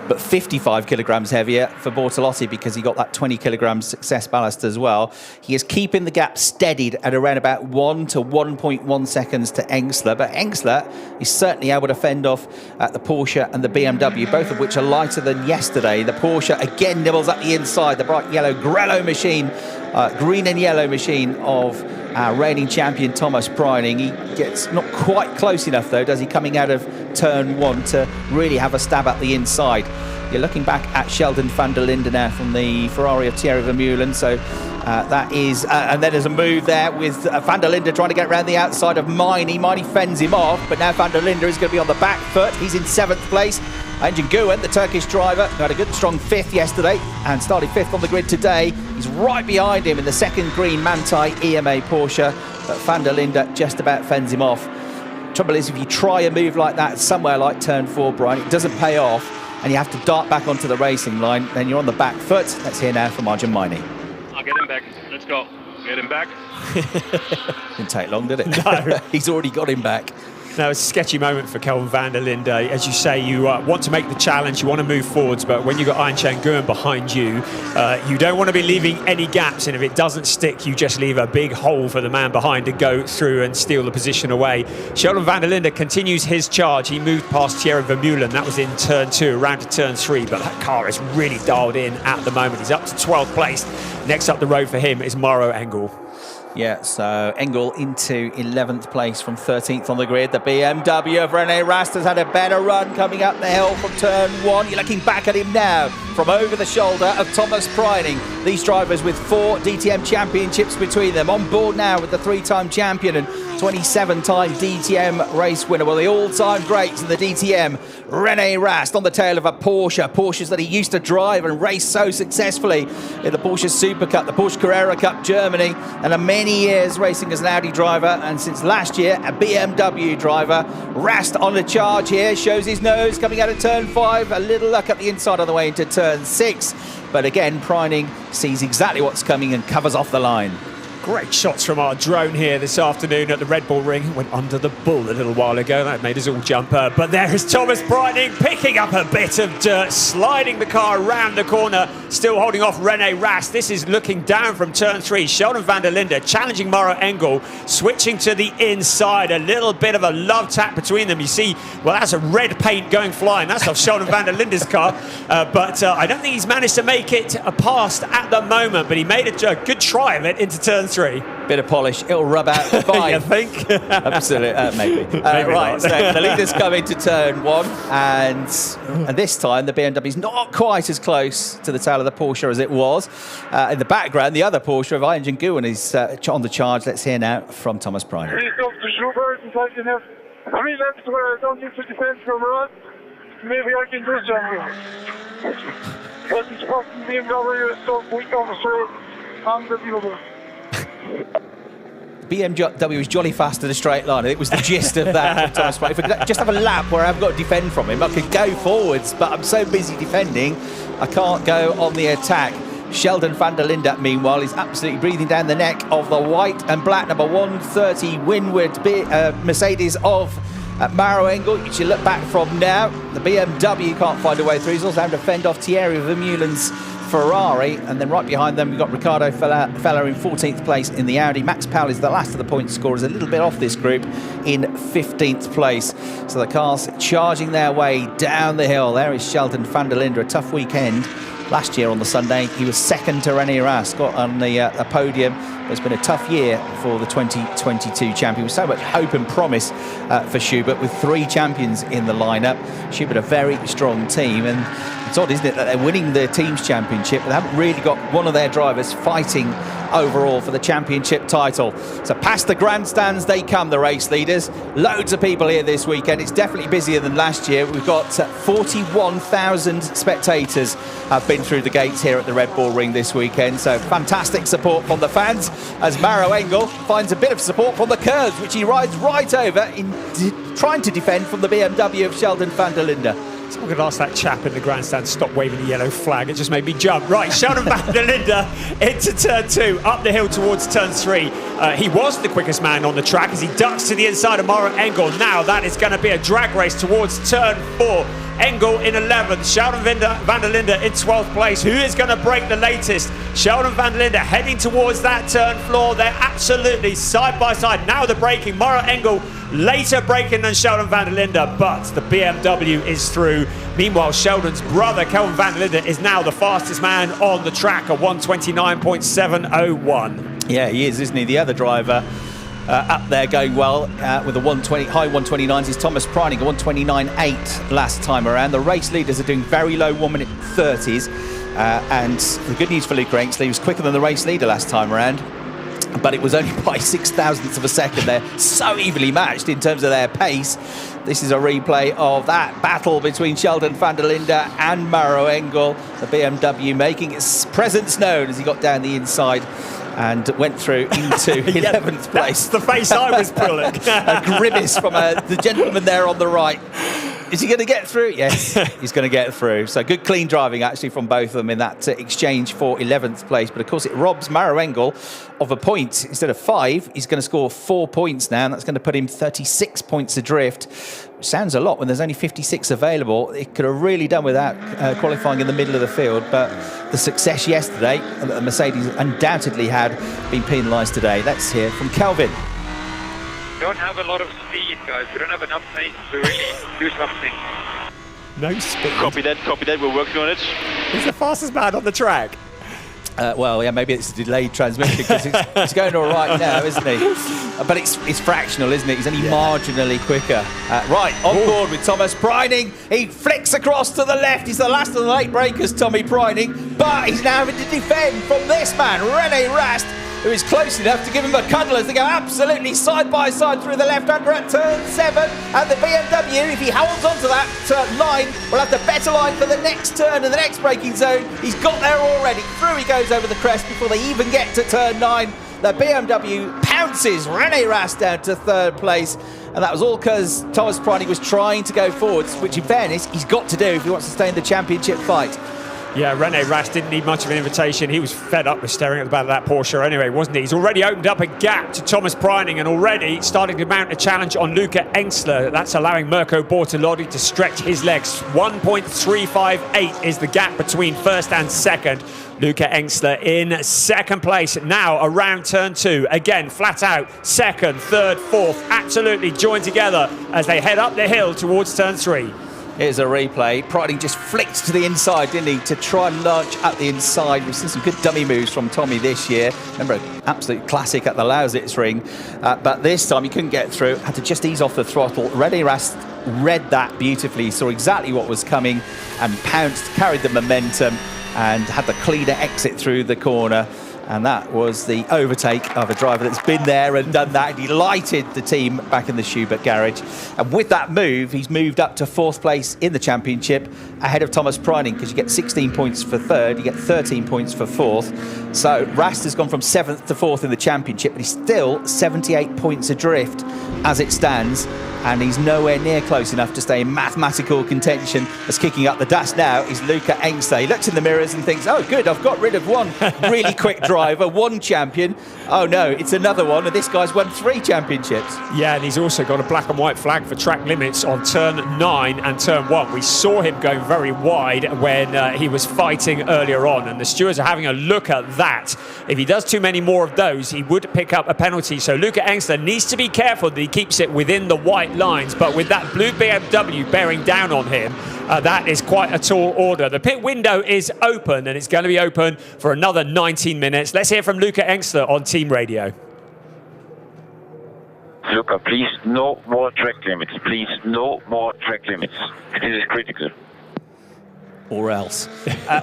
but 55 kilograms heavier for Bortolotti because he got that 20 kilograms success ballast as well. He is keeping the gap steadied at around about 1 to 1.1 seconds to Engsler, but Engsler is certainly able to fend off the Porsche and the BMW, both of which are lighter than yesterday. The Porsche again nibbles up the inside, the bright yellow Grello machine, green and yellow machine of our reigning champion Thomas Preining. He gets not quite close enough though, does he, coming out of turn 1 to really have a stab at the inside. You're looking back at Sheldon van der Linde now from the Ferrari of Thierry Vermeulen. So that is, and then there's a move there with van der Linde trying to get around the outside of Miney. Miney fends him off, but now van der Linde is going to be on the back foot. He's in 7th place. Engin Güven, the Turkish driver, had a good strong 5th yesterday and started 5th on the grid today. He's right behind him in the second green Manthey EMA Porsche, but van der Linde just about fends him off. Trouble is, if you try a move like that somewhere like turn 4, Brian, it doesn't pay off and you have to dart back onto the racing line, then you're on the back foot. Let's hear now from Arjun Miney. I'll get him back. Let's go. Get him back. Didn't take long, did it? No. He's already got him back. Now, it's a sketchy moment for Kelvin van der Linde. As you say, you want to make the challenge, you want to move forwards, but when you've got Engin Güven behind you, you don't want to be leaving any gaps, and if it doesn't stick, you just leave a big hole for the man behind to go through and steal the position away. Sheldon van der Linde continues his charge. He moved past Thierry Vermeulen. That was in turn 2, around to turn 3, but that car is really dialed in at the moment. He's up to 12th place. Next up the road for him is Mauro Engel. Yeah, so Engel into 11th place from 13th on the grid. The BMW of René Rast has had a better run coming up the hill from turn 1. You're looking back at him now from over the shoulder of Thomas Preining. These drivers with 4 DTM championships between them, on board now with the 3-time champion and 27-time DTM race winner. Well, the all-time greats in the DTM, René Rast on the tail of a Porsche. Porsches that he used to drive and race so successfully in the Porsche Super Cup, the Porsche Carrera Cup Germany, and many years racing as an Audi driver, and since last year a BMW driver. Rast on the charge here, shows his nose coming out of turn 5, a little luck at the inside on the way into turn 6, but again Preining sees exactly what's coming and covers off the line. Great shots from our drone here this afternoon at the Red Bull Ring. Went under the bull a little while ago. That made us all jump. But there is Thomas Preining picking up a bit of dirt, sliding the car around the corner, still holding off René Rast. This is looking down from turn 3. Sheldon van der Linde challenging Mauro Engel, switching to the inside. A little bit of a love tap between them. You see, well, that's a red paint going flying. That's off Sheldon van der Linde's car. But I don't think he's managed to make it past at the moment. But he made a good try of it into turn 3. Bit of polish, it'll rub out fine. You think? Absolutely, maybe. Right, so the leader's coming to turn 1, and this time the BMW's not quite as close to the tail of the Porsche as it was. In the background, the other Porsche of Engin Güven is on the charge. Let's hear now from Thomas Preining. Here comes the Schubert, and I can have 3 laps where I don't need to defend from Rod. Maybe I can do something. But this fucking BMW is so quick on the straight. Unbelievable. BMW is jolly fast in a straight line. It was the gist of that. Thomas Preining. If I could just have a lap where I haven't got to defend from him, I could go forwards, but I'm so busy defending, I can't go on the attack. Sheldon van der Linde, meanwhile, is absolutely breathing down the neck of the white and black number 130 Windward Mercedes of Mauro Engel. You should look back from now. The BMW can't find a way through. He's also having to fend off Thierry Vermeulen's Ferrari, and then right behind them we've got Ricardo Feller in 14th place in the Audi. Max Powell is the last of the point scorers, a little bit off this group, in 15th place. So the cars charging their way down the hill. There is Sheldon van der Linde. A tough weekend Last year on the Sunday, he was second to René Rast, got on the podium. It's been a tough year for the 2022 champion with so much hope and promise for Schubert, with 3 champions in the lineup. Schubert, a very strong team, and it's odd, isn't it, that they're winning the team's championship, but they haven't really got one of their drivers fighting overall for the championship title. So past the grandstands they come, the race leaders. Loads of people here this weekend. It's definitely busier than last year. We've got 41,000 spectators have been through the gates here at the Red Bull Ring this weekend. So fantastic support from the fans as Maro Engel finds a bit of support from the curves, which he rides right over in trying to defend from the BMW of Sheldon van der Linde. Someone could ask that chap in the grandstand, stop waving the yellow flag. It just made me jump. Right, Sheldon van der Linde into turn 2, up the hill towards turn 3. He was the quickest man on the track as he ducks to the inside of Maro Engel. Now that is going to be a drag race towards turn 4. Engel in 11th, Sheldon van der Linde in 12th place. Who is going to break the latest? Sheldon van der Linde heading towards that turn floor. They're absolutely side by side. Now they're braking. Maro Engel later braking than Sheldon van der Linde, but the BMW is through. Meanwhile, Sheldon's brother, Kelvin van der Linde, is now the fastest man on the track at 1:29.701. Yeah, he is, isn't he? The other driver up there going well with a high 129s is Thomas Preining, a 129.8 last time around. The race leaders are doing very low 1-minute 30s, and the good news for Luca Engel, he was quicker than the race leader last time around, but it was only by 0.06 of a second. They're so evenly matched in terms of their pace. This is a replay of that battle between Sheldon van der Linde and Maro Engel. The BMW making its presence known as he got down the inside and went through into 11th place. That's the face I was pulling. A grimace from the gentleman there on the right. Is he going to get through? Yes, he's going to get through. So good clean driving actually from both of them in that exchange for 11th place. But of course it robs Maro Engel of a point. Instead of 5, he's going to score 4 points now, and that's going to put him 36 points adrift. Which sounds a lot when there's only 56 available. It could have really done without qualifying in the middle of the field, but the success yesterday that the Mercedes undoubtedly had been penalised today. Let's hear from Kelvin. We don't have a lot of speed, guys. We don't have enough pace to really do something. No speed. Copy that, we're working on it. He's the fastest man on the track. Well, yeah, maybe it's a delayed transmission because it's going all right now, isn't he? But it's fractional, isn't it? He's only marginally quicker. Right, on board with Thomas Preining. He flicks across to the left. He's the last of the late breakers, Tommy Preining. But he's now having to defend from this man, René Rast, who is close enough to give him a cuddle as they go absolutely side by side through the left-hander at turn 7. And the BMW, if he holds on to that line, will have the better line for the next turn and the next braking zone. He's got there already. Through he goes over the crest before they even get to turn 9. The BMW pounces René Rast down to 3rd place. And that was all because Thomas Preining was trying to go forwards, which in fairness, he's got to do if he wants to stay in the championship fight. Yeah, René Rast didn't need much of an invitation. He was fed up with staring at the back of that Porsche anyway, wasn't he? He's already opened up a gap to Thomas Preining and already starting to mount a challenge on Luca Engel. That's allowing Mirko Bortolotti to stretch his legs. 1.358 is the gap between first and second. Luca Engel in 2nd place now around turn 2. Again, flat out, 2nd, 3rd, 4th, absolutely joined together as they head up the hill towards turn 3. Here's a replay. Preining just flicked to the inside, didn't he, to try and launch at the inside. We've seen some good dummy moves from Tommy this year. Remember, an absolute classic at the Lausitz ring. But this time he couldn't get through, had to just ease off the throttle. René Rast read that beautifully, saw exactly what was coming and pounced, carried the momentum and had the cleaner exit through the corner. And that was the overtake of a driver that's been there and done that. He lighted the team back in the Schubert garage. And with that move, he's moved up to 4th place in the championship ahead of Thomas Preining, because you get 16 points for 3rd, you get 13 points for 4th. So Rast has gone from 7th to 4th in the championship, but he's still 78 points adrift as it stands. And he's nowhere near close enough to stay in mathematical contention. As kicking up the dust now is Luca Engel. He looks in the mirrors and thinks, oh, good, I've got rid of one really quick driver, one champion. Oh, no, it's another one, and this guy's won 3 championships. Yeah, and he's also got a black and white flag for track limits on turn 9 and turn 1. We saw him going very wide when he was fighting earlier on, and the stewards are having a look at that. If he does too many more of those, he would pick up a penalty. So Luca Engel needs to be careful that he keeps it within the white lines, but with that blue BMW bearing down on him, that is quite a tall order. The pit window is open, and it's going to be open for another 19 minutes. Let's hear from Luca Engstler on team radio. Luca, please, no more track limits. Please, no more track limits. It is critical. Or else.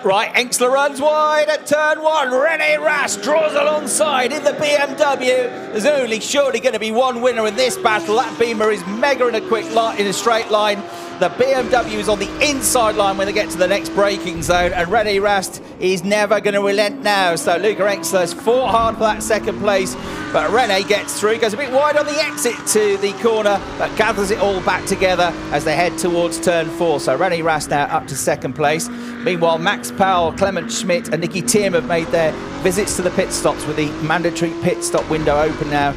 Right, Engstler runs wide at turn 1. Rene Rast draws alongside in the BMW. There's only surely going to be one winner in this battle. That Beamer is mega in a straight line. The BMW is on the inside line when they get to the next braking zone, and Rene Rast is never going to relent now. So Luca Engstler's fought hard for that second place, but Rene gets through, goes a bit wide on the exit to the corner, but gathers it all back together as they head towards turn 4. So Rene Rast now up to second place. Meanwhile, Max Powell, Clement Schmidt and Nicky Thiem have made their visits to the pit stops with the mandatory pit stop window open now.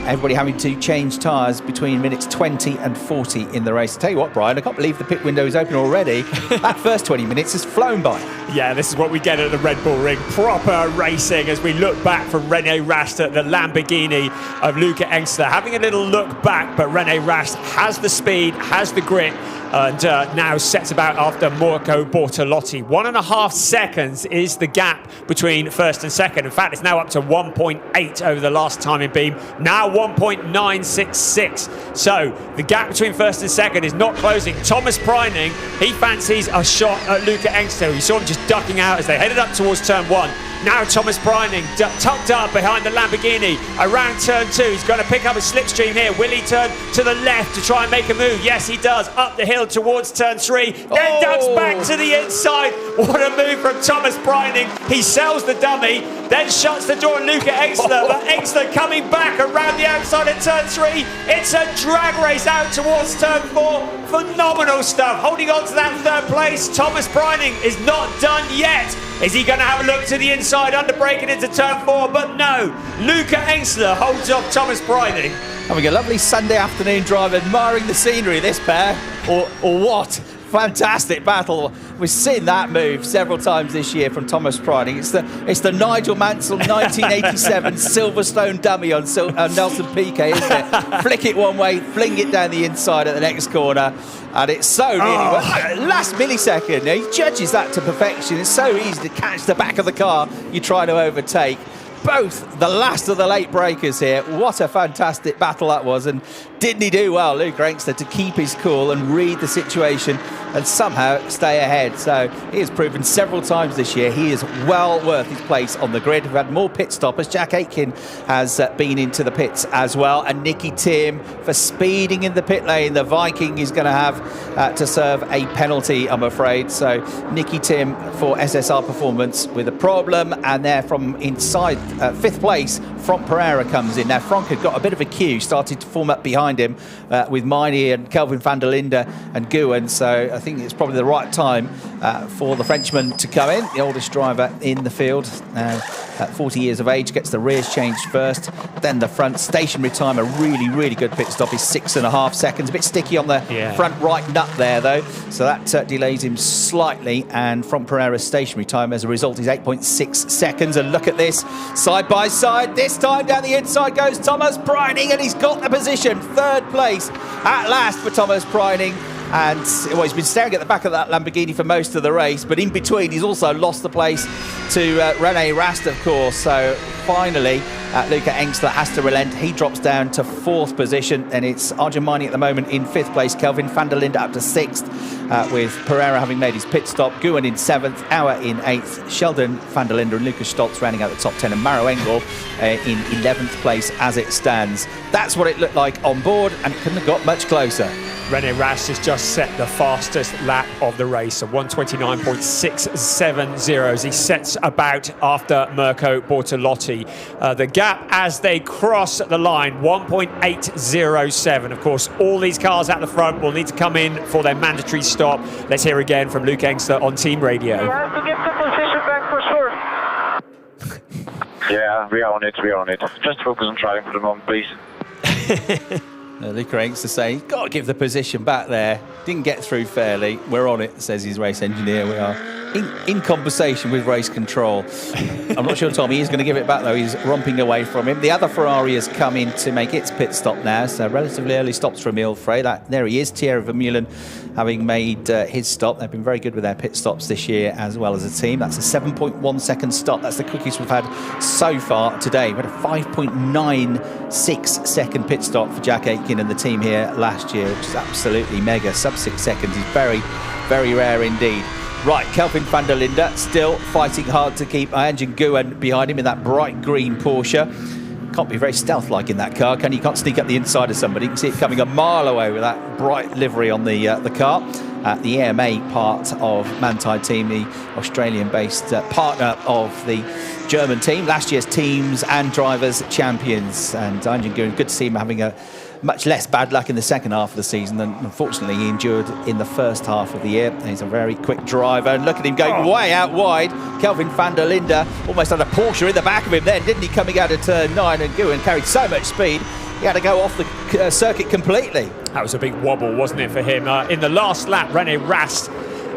Everybody having to change tyres between minutes 20 and 40 in the race. I tell you what, Brian, I can't believe the pit window is open already. That first 20 minutes has flown by. Yeah, this is what we get at the Red Bull Ring. Proper racing as we look back from Rene Rast at the Lamborghini of Luca Engstler. Having a little look back, but Rene Rast has the speed, has the grit, and now sets about after Marco Bortolotti. 1.5 seconds is the gap between first and second. In fact, it's now up to 1.8 over the last time in beam. Now 1.966. So the gap between first and second is not closing. Thomas Preining, he fancies a shot at Luca Engstler. You saw him just ducking out as they headed up towards turn 1. Now Thomas Preining tucked up behind the Lamborghini around turn 2. He's going to pick up a slipstream here. Will he turn to the left to try and make a move? Yes, he does. Up the hill towards turn 3. Then ducks back to the inside. What a move from Thomas Preining. He sells the dummy, then shuts the door on Luca Engstler. But Engstler coming back around the outside at turn 3. It's a drag race out towards turn 4. Phenomenal stuff. Holding on to that third place. Thomas Preining is not done yet. Is he going to have a look to the inside, under braking into turn 4? But no, Luca Engstler holds off Thomas Preining. Having a lovely Sunday afternoon drive, admiring the scenery, this pair, or what? Fantastic battle. We've seen that move several times this year from Thomas Preining. It's the Nigel Mansell 1987 Silverstone dummy on Nelson Piquet, isn't it? Flick it one way, fling it down the inside at the next corner. And it's so nearly last millisecond. He judges that to perfection. It's so easy to catch the back of the car you're trying to overtake. Both the last of the late breakers here. What a fantastic battle that was. And didn't he do well, Luca Engstler, to keep his cool and read the situation and somehow stay ahead. So he has proven several times this year he is well worth his place on the grid. We've had more pit stoppers. Jack Aitken has been into the pits as well. And Nicky Thiem for speeding in the pit lane. The Viking is going to have to serve a penalty, I'm afraid. So Nicky Thiem for SSR Performance with a problem. And there from inside 5th place, Franck Pereira comes in. Now Franck had got a bit of a queue, started to form up behind him with Miney and Kelvin van der Linde and Gouin. So I think it's probably the right time for the Frenchman to come in, the oldest driver in the field. Now at 40 years of age, gets the rears changed first, then the front. Stationary time, a really good pit stop is 6.5 seconds. A bit sticky on the front right nut there though, so that delays him slightly. And Franck Pereira's stationary time as a result is 8.6 seconds. And look at this, side by side, this time down the inside goes Thomas Preining, and he's got the position. 3rd place at last for Thomas Preining. And well, he's been staring at the back of that Lamborghini for most of the race, but in between he's also lost the place to Rene Rast, of course. So finally Luca Engstler has to relent. He drops down to 4th position, and it's Arjun Miney at the moment in 5th place. Kelvin van der Linde up to 6th, with Pereira having made his pit stop. Gouin in 7th, Auer in 8th, Sheldon van der Linde and Lucas Stoltz rounding out the top 10, and Maro Engel in 11th place as it stands. That's what it looked like on board, and it couldn't have got much closer. Rene Rast has just set the fastest lap of the race, a 1:29.670 as he sets about after Mirko Bortolotti. The gap as they cross the line, 1.807. Of course, all these cars at the front will need to come in for their mandatory stop. Let's hear again from Luca Engstler on team radio. You have to get the position back for sure. Yeah, we are on it. Just focus on driving for the moment, please. Luca Engstler saying, got to give the position back there. Didn't get through fairly. We're on it, says his race engineer. We are in conversation with race control. I'm not sure Tommy is going to give it back, though. He's romping away from him. The other Ferrari has come in to make its pit stop now, so relatively early stops from Ilfrey. There he is, Thierry Vermeulen, having made his stop. They've been very good with their pit stops this year as well as a team. That's a 7.1 second stop. That's the quickest we've had so far today. We had a 5.96 second pit stop for Jack Aitken and the team here last year, which is absolutely mega. Sub 6 seconds is very, very rare indeed. Right, Kelvin van der Linde still fighting hard to keep Anjan Nguyen behind him in that bright green Porsche. Can't be very stealth-like in that car, can you? You can't sneak up the inside of somebody. You can see it coming a mile away with that bright livery on the car. The EMA part of Manthey team, the Australian-based partner of the German team. Last year's teams and drivers champions. And Anjan Nguyen, good to see him having a much less bad luck in the second half of the season than unfortunately he endured in the first half of the year. He's a very quick driver, and look at him going way out wide. Kelvin van der Linde almost had a Porsche in the back of him then, didn't he, coming out of turn 9, and Nguyen carried so much speed he had to go off the circuit completely. That was a big wobble, wasn't it, for him? In the last lap, René Rast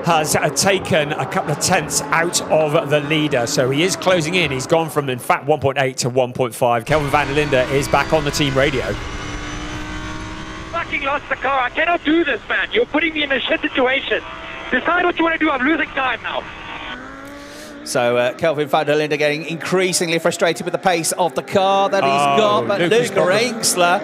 has taken a couple of tenths out of the leader, so he is closing in. He's gone from, in fact, 1.8 to 1.5. Kelvin van der Linde is back on the team radio. Fucking lost the car. I cannot do this, man. You're putting me in a shit situation. Decide what you want to do. I'm losing time now. So Kelvin van der Linde getting increasingly frustrated with the pace of the car that he's got, but Luca Engstler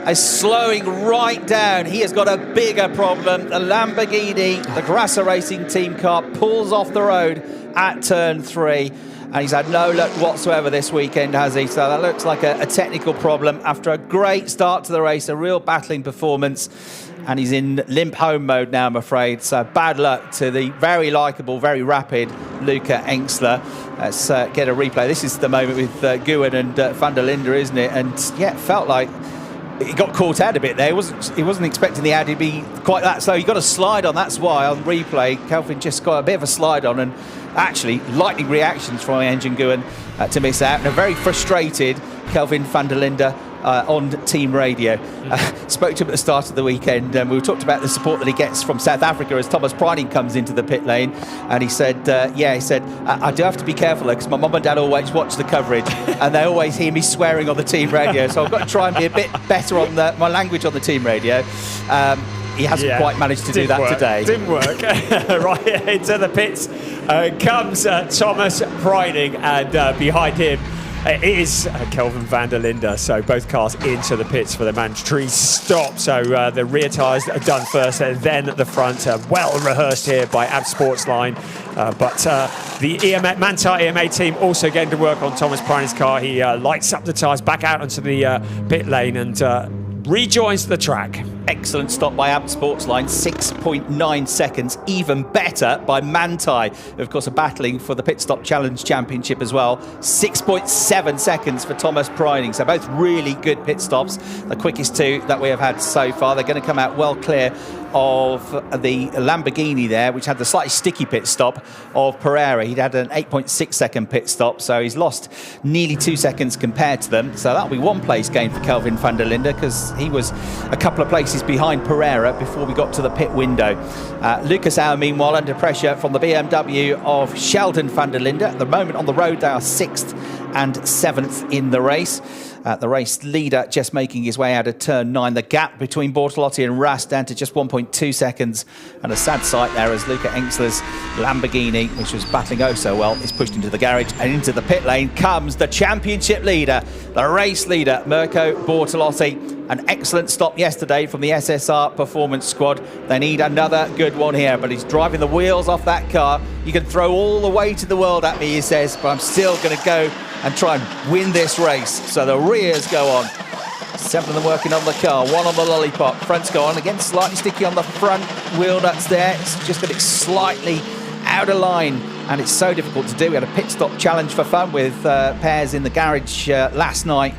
is slowing right down. He has got a bigger problem. The Lamborghini, the Grasser Racing team car, pulls off the road at turn 3. And he's had no luck whatsoever this weekend, has he? So that looks like a technical problem after a great start to the race, a real battling performance. And he's in limp home mode now, I'm afraid. So bad luck to the very likeable, very rapid Luca Engstler. Let's get a replay. This is the moment with Nguyen and van der Linde, isn't it? And yeah, it felt like he got caught out a bit there. He wasn't expecting the Audi to be quite that slow. He got a slide on, that's why on replay Kelvin just got a bit of a slide on, and actually lightning reactions from Anjan Nguyen to miss out, and a very frustrated Kelvin van der Linde on team radio. Spoke to him at the start of the weekend, and we talked about the support that he gets from South Africa as Thomas Priding comes into the pit lane, and he said I do have to be careful because my mum and dad always watch the coverage and they always hear me swearing on the team radio, so I've got to try and be a bit better on my language on the team radio. He hasn't quite managed to do that today. Didn't work. Right into the pits comes Thomas Priding, and behind him is Kelvin van der Linde. So both cars into the pits for the mandatory stop. So the rear tyres are done first, then the front. Well rehearsed here by AB Sportsline. But the Manthey EMA team also getting to work on Thomas Priding's car. He lights up the tyres back out onto the pit lane and rejoins the track. Excellent stop by AB Sportsline, 6.9 seconds, even better by Manthey, who of course are battling for the Pit Stop Challenge Championship as well. 6.7 seconds for Thomas Priding, so both really good pit stops, the quickest two that we have had so far. They're going to come out well clear of the Lamborghini there, which had the slightly sticky pit stop of Pereira. He'd had an 8.6 second pit stop, so he's lost nearly 2 seconds compared to them. So that'll be one place gain for Kelvin van der Linde, because he was a couple of places behind Pereira before we got to the pit window. Lucas Auer, meanwhile, under pressure from the BMW of Sheldon van der Linde. At the moment on the road, they are 6th and 7th in the race. The race leader just making his way out of turn 9. The gap between Bortolotti and Rast down to just 1.2 seconds. And a sad sight there as Luca Engstler's Lamborghini, which was battling oh so well, is pushed into the garage, and into the pit lane comes the championship leader, the race leader, Mirko Bortolotti. An excellent stop yesterday from the SSR Performance Squad. They need another good one here, but he's driving the wheels off that car. You can throw all the weight of the world at me, he says, but I'm still going to go and try and win this race. So the rears go on. 7 of them working on the car, 1 on the lollipop. Fronts go on, again slightly sticky on the front wheel nuts there. It's just got it slightly out of line, and it's so difficult to do. We had a pit stop challenge for fun with pairs in the garage last night,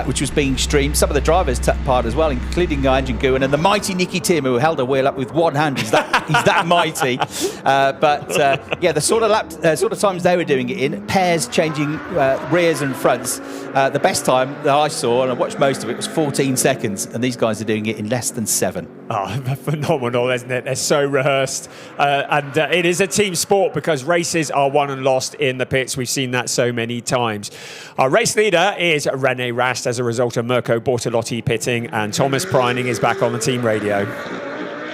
which was being streamed. Some of the drivers took part as well, including Anjan Nguyen and the mighty Nicky Tim, who held a wheel up with one hand. He's that mighty. Yeah, the sort of times they were doing it in, pairs changing rears and fronts. The best time that I saw, and I watched most of it, was 14 seconds, and these guys are doing it in less than 7. Oh, phenomenal, isn't it? They're so rehearsed. And it is a team sport because races are won and lost in the pits. We've seen that so many times. Our race leader is René Rast as a result of Mirko Bortolotti pitting, and Thomas Preining is back on the team radio.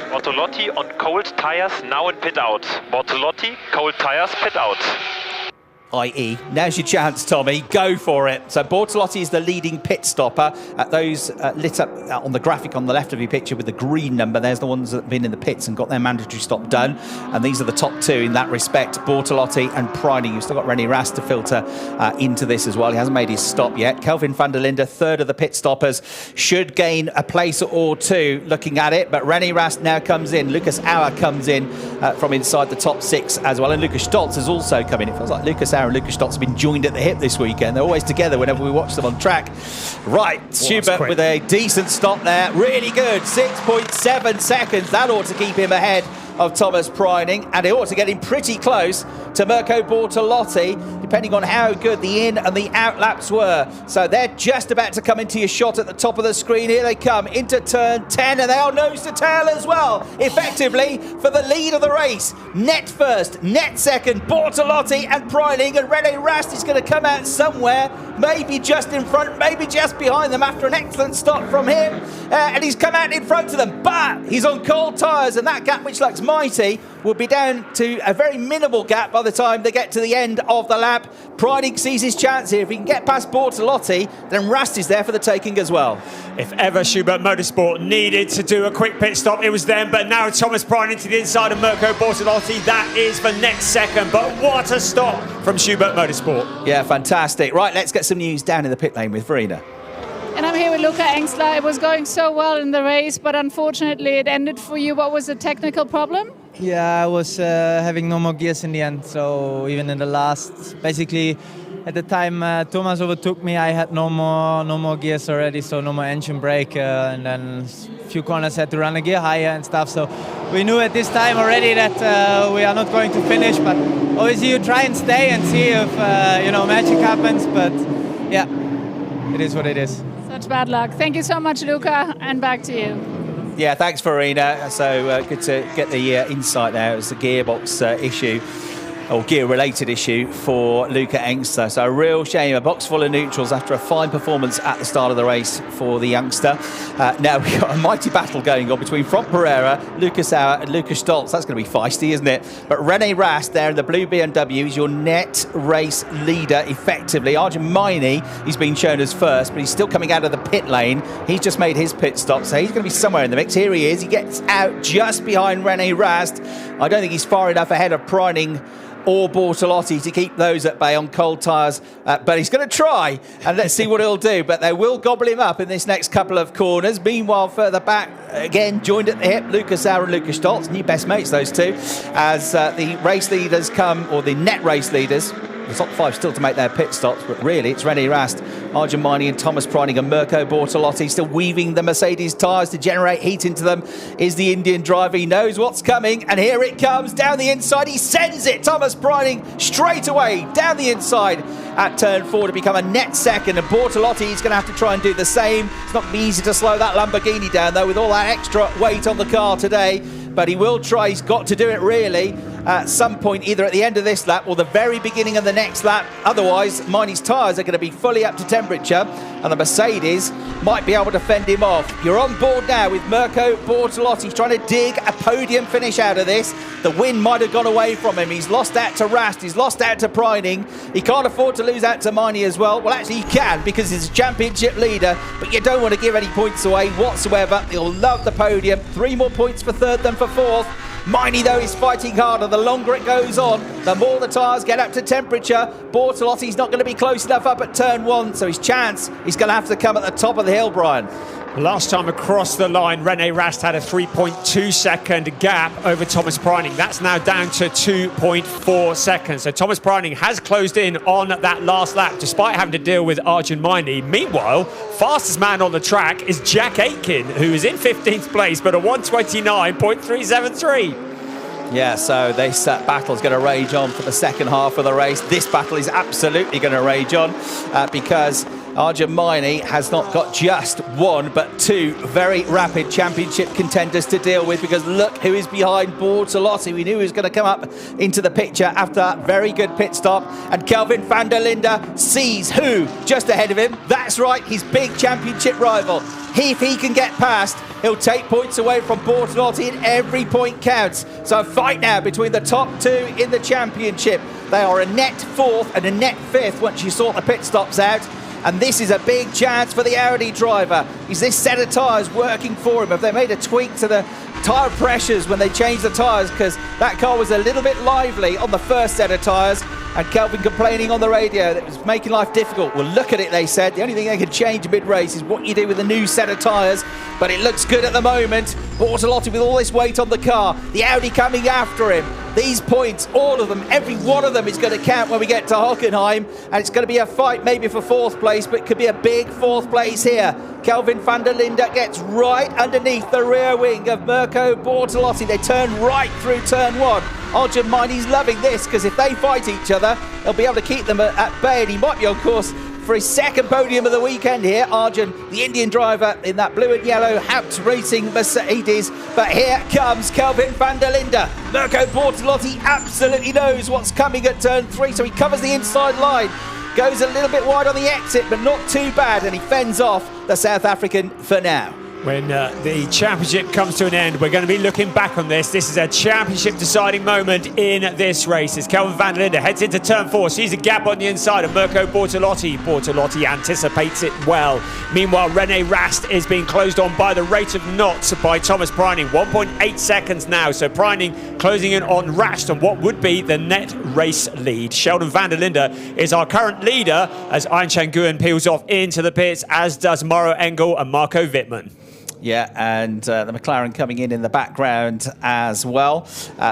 Bortolotti on cold tyres, now in pit out. Bortolotti, cold tyres, pit out. i.e. now's your chance, Tommy, go for it. So Bortolotti is the leading pit stopper. Those lit up on the graphic on the left of your picture with the green number, there's the ones that have been in the pits and got their mandatory stop done, and these are the top two in that respect, Bortolotti and Preining. You've still got René Rast to filter into this as well. He hasn't made his stop yet. Kelvin van der Linde, third of the pit stoppers, should gain a place or two looking at it, but René Rast now comes in. Lucas Auer comes in from inside the top six as well, and Lucas Stolz has also come in. It feels like Lucas Auer and Lucas Stolz have been joined at the hip this weekend. They're always together whenever we watch them on track. Right, Schubert with a decent stop there. Really good, 6.7 seconds. That ought to keep him ahead of Thomas Preining, and it ought to get him pretty close to Mirko Bortolotti, depending on how good the in and the out laps were. So they're just about to come into your shot at the top of the screen. Here they come into turn 10, and they are nose to tail as well, effectively for the lead of the race. Net first, net second, Bortolotti and Preining, and René Rast is going to come out somewhere, maybe just in front, maybe just behind them after an excellent stop from him, and he's come out in front of them, but he's on cold tyres, and that gap, which looks mighty, will be down to a very minimal gap by the time they get to the end of the lap. Preining sees his chance here. If he can get past Bortolotti, then Rast is there for the taking as well. If ever Schubert Motorsport needed to do a quick pit stop, it was them. But now Thomas Preining to the inside of Mirko Bortolotti. That is for next second. But what a stop from Schubert Motorsport. Yeah, fantastic. Right, let's get some news down in the pit lane with Verena. And I'm here with Luca Engstler. It was going so well in the race, but unfortunately it ended for you. What was the technical problem? Yeah, I was having no more gears in the end, so even in the last, basically at the time Thomas overtook me, I had no more gears already, so no more engine brake, and then a few corners had to run a gear higher and stuff, so we knew at this time already that we are not going to finish, but obviously you try and stay and see if magic happens, but yeah, it is what it is. Such bad luck. Thank you so much, Luca, and back to you. Yeah, thanks, Verena. So good to get the insight there. It was the gearbox issue, or gear-related issue for Luca Engstler. So a real shame, a box full of neutrals after a fine performance at the start of the race for the youngster. Now we've got a mighty battle going on between Franck Pereira, Lucas Auer and Lucas Stolz. That's going to be feisty, isn't it? But René Rast there in the blue BMW is your net race leader, effectively. Arjun Maini, he's been shown as first, but he's still coming out of the pit lane. He's just made his pit stop, so he's going to be somewhere in the mix. Here he is. He gets out just behind René Rast. I don't think he's far enough ahead of Preining or Bortolotti to keep those at bay on cold tyres, but he's going to try, and let's see what he'll do. But they will gobble him up in this next couple of corners. Meanwhile, further back, again, joined at the hip, Lucas Auer and Lucas Stolz, new best mates, those two, as the race leaders come, or the net race leaders, the top five still to make their pit stops, but really it's René Rast, Arjun Maini and Thomas Preining and Mirko Bortolotti still weaving the Mercedes tyres to generate heat into them. Is the Indian driver. He knows what's coming, and here it comes down the inside. He sends it, Thomas Preining, straight away down the inside at turn 4 to become a net second, and Bortolotti is going to have to try and do the same. It's not going to be easy to slow that Lamborghini down though with all that extra weight on the car today, but he will try. He's got to do it really at some point, either at the end of this lap or the very beginning of the next lap. Otherwise, Maini's tyres are going to be fully up to temperature, and the Mercedes might be able to fend him off. You're on board now with Mirko Bortolotti trying to dig a podium finish out of this. The win might have gone away from him. He's lost out to Rast, he's lost out to Preining. He can't afford to lose out to Maini as well. Well, actually he can, because he's a championship leader, but you don't want to give any points away whatsoever. He'll love the podium. 3 more points for third than for fourth. Maini, though, is fighting harder. The longer it goes on, the more the tyres get up to temperature. Bortolotti's not going to be close enough up at turn 1, so his chance is going to have to come at the top of the hill, Brian. Last time across the line, René Rast had a 3.2 second gap over Thomas Preining. That's now down to 2.4 seconds. So Thomas Preining has closed in on that last lap, despite having to deal with Arjun Maini. Meanwhile, fastest man on the track is Jack Aitken, who is in 15th place, but a 1:29.373. Yeah, so this battle is going to rage on for the second half of the race. This battle is absolutely going to rage on because Arjun Maini has not got just one, but two very rapid championship contenders to deal with, because look who is behind Bortolotti. We knew he was going to come up into the picture after that very good pit stop. And Kelvin van der Linde sees who just ahead of him. That's right, his big championship rival. If he can get past, he'll take points away from Bortolotti, and every point counts. So a fight now between the top two in the championship. They are a net 4th and a net 5th once you sort the pit stops out. And this is a big chance for the Audi driver. Is this set of tyres working for him? Have they made a tweak to the tyre pressures when they changed the tyres? Because that car was a little bit lively on the first set of tyres. And Kelvin complaining on the radio that it was making life difficult. Well, look at it, they said. The only thing they can change mid-race is what you do with a new set of tyres. But it looks good at the moment. Bortolotti with all this weight on the car. The Audi coming after him. These points, all of them, every one of them is going to count when we get to Hockenheim. And it's going to be a fight maybe for 4th place, but it could be a big 4th place here. Kelvin van der Linde gets right underneath the rear wing of Mirko Bortolotti. They turn right through turn 1. Arjun Maini's loving this, because if they fight each other, they'll be able to keep them at bay, and he might be on course for his second podium of the weekend here. Arjun, the Indian driver in that blue and yellow Haupt Racing Mercedes. But here comes Kelvin van der Linde. Mirko Bortolotti absolutely knows what's coming at turn 3, so he covers the inside line. Goes a little bit wide on the exit, but not too bad, and he fends off the South African for now. When the championship comes to an end, we're going to be looking back on this. This is a championship deciding moment in this race as Kelvin van der Linde heads into turn 4, sees a gap on the inside of Mirko Bortolotti. Bortolotti anticipates it well. Meanwhile, Rene Rast is being closed on by the rate of knots by Thomas Preining. 1.8 seconds now, so Preining closing in on Rast on what would be the net race lead. Sheldon van der Linde is our current leader as Ain Nguyen peels off into the pits, as does Mauro Engel and Marco Wittmann. Yeah, and the McLaren coming in the background as well.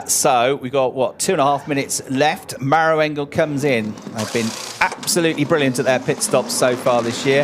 So we've got, what, 2.5 minutes left. Mauro Engel comes in. They've been absolutely brilliant at their pit stops so far this year.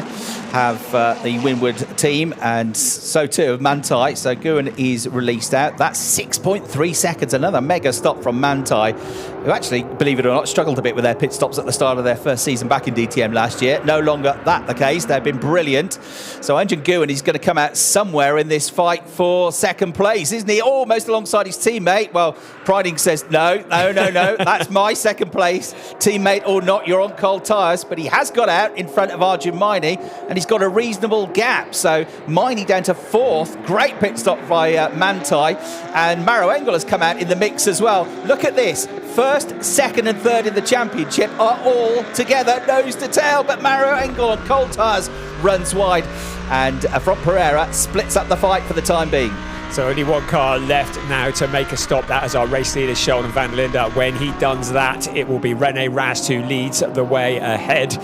Have the Winwood team, and so too of Manthey. So Nguyen is released out. That's 6.3 seconds. Another mega stop from Manthey, who actually, believe it or not, struggled a bit with their pit stops at the start of their first season back in DTM last year. No longer that the case. They've been brilliant. So Ain Nguyen is going to come out somewhere in this fight for second place, isn't he? Almost alongside his teammate. Well, Preining says, no. That's my second place. Teammate or not, you're on cold tyres. But he has got out in front of Arjun Maini, and he's got a reasonable gap. So Maini down to 4th. Great pit stop by Manthey. And Mauro Engel has come out in the mix as well. Look at this. 1st, 2nd and 3rd in the championship are all together nose to tail, but Mauro Engel on cold tyres runs wide, and from Pereira splits up the fight for the time being. So only one car left now to make a stop. That is our race leader, Sheldon van der Linde. When he does that, it will be Rene Rast who leads the way ahead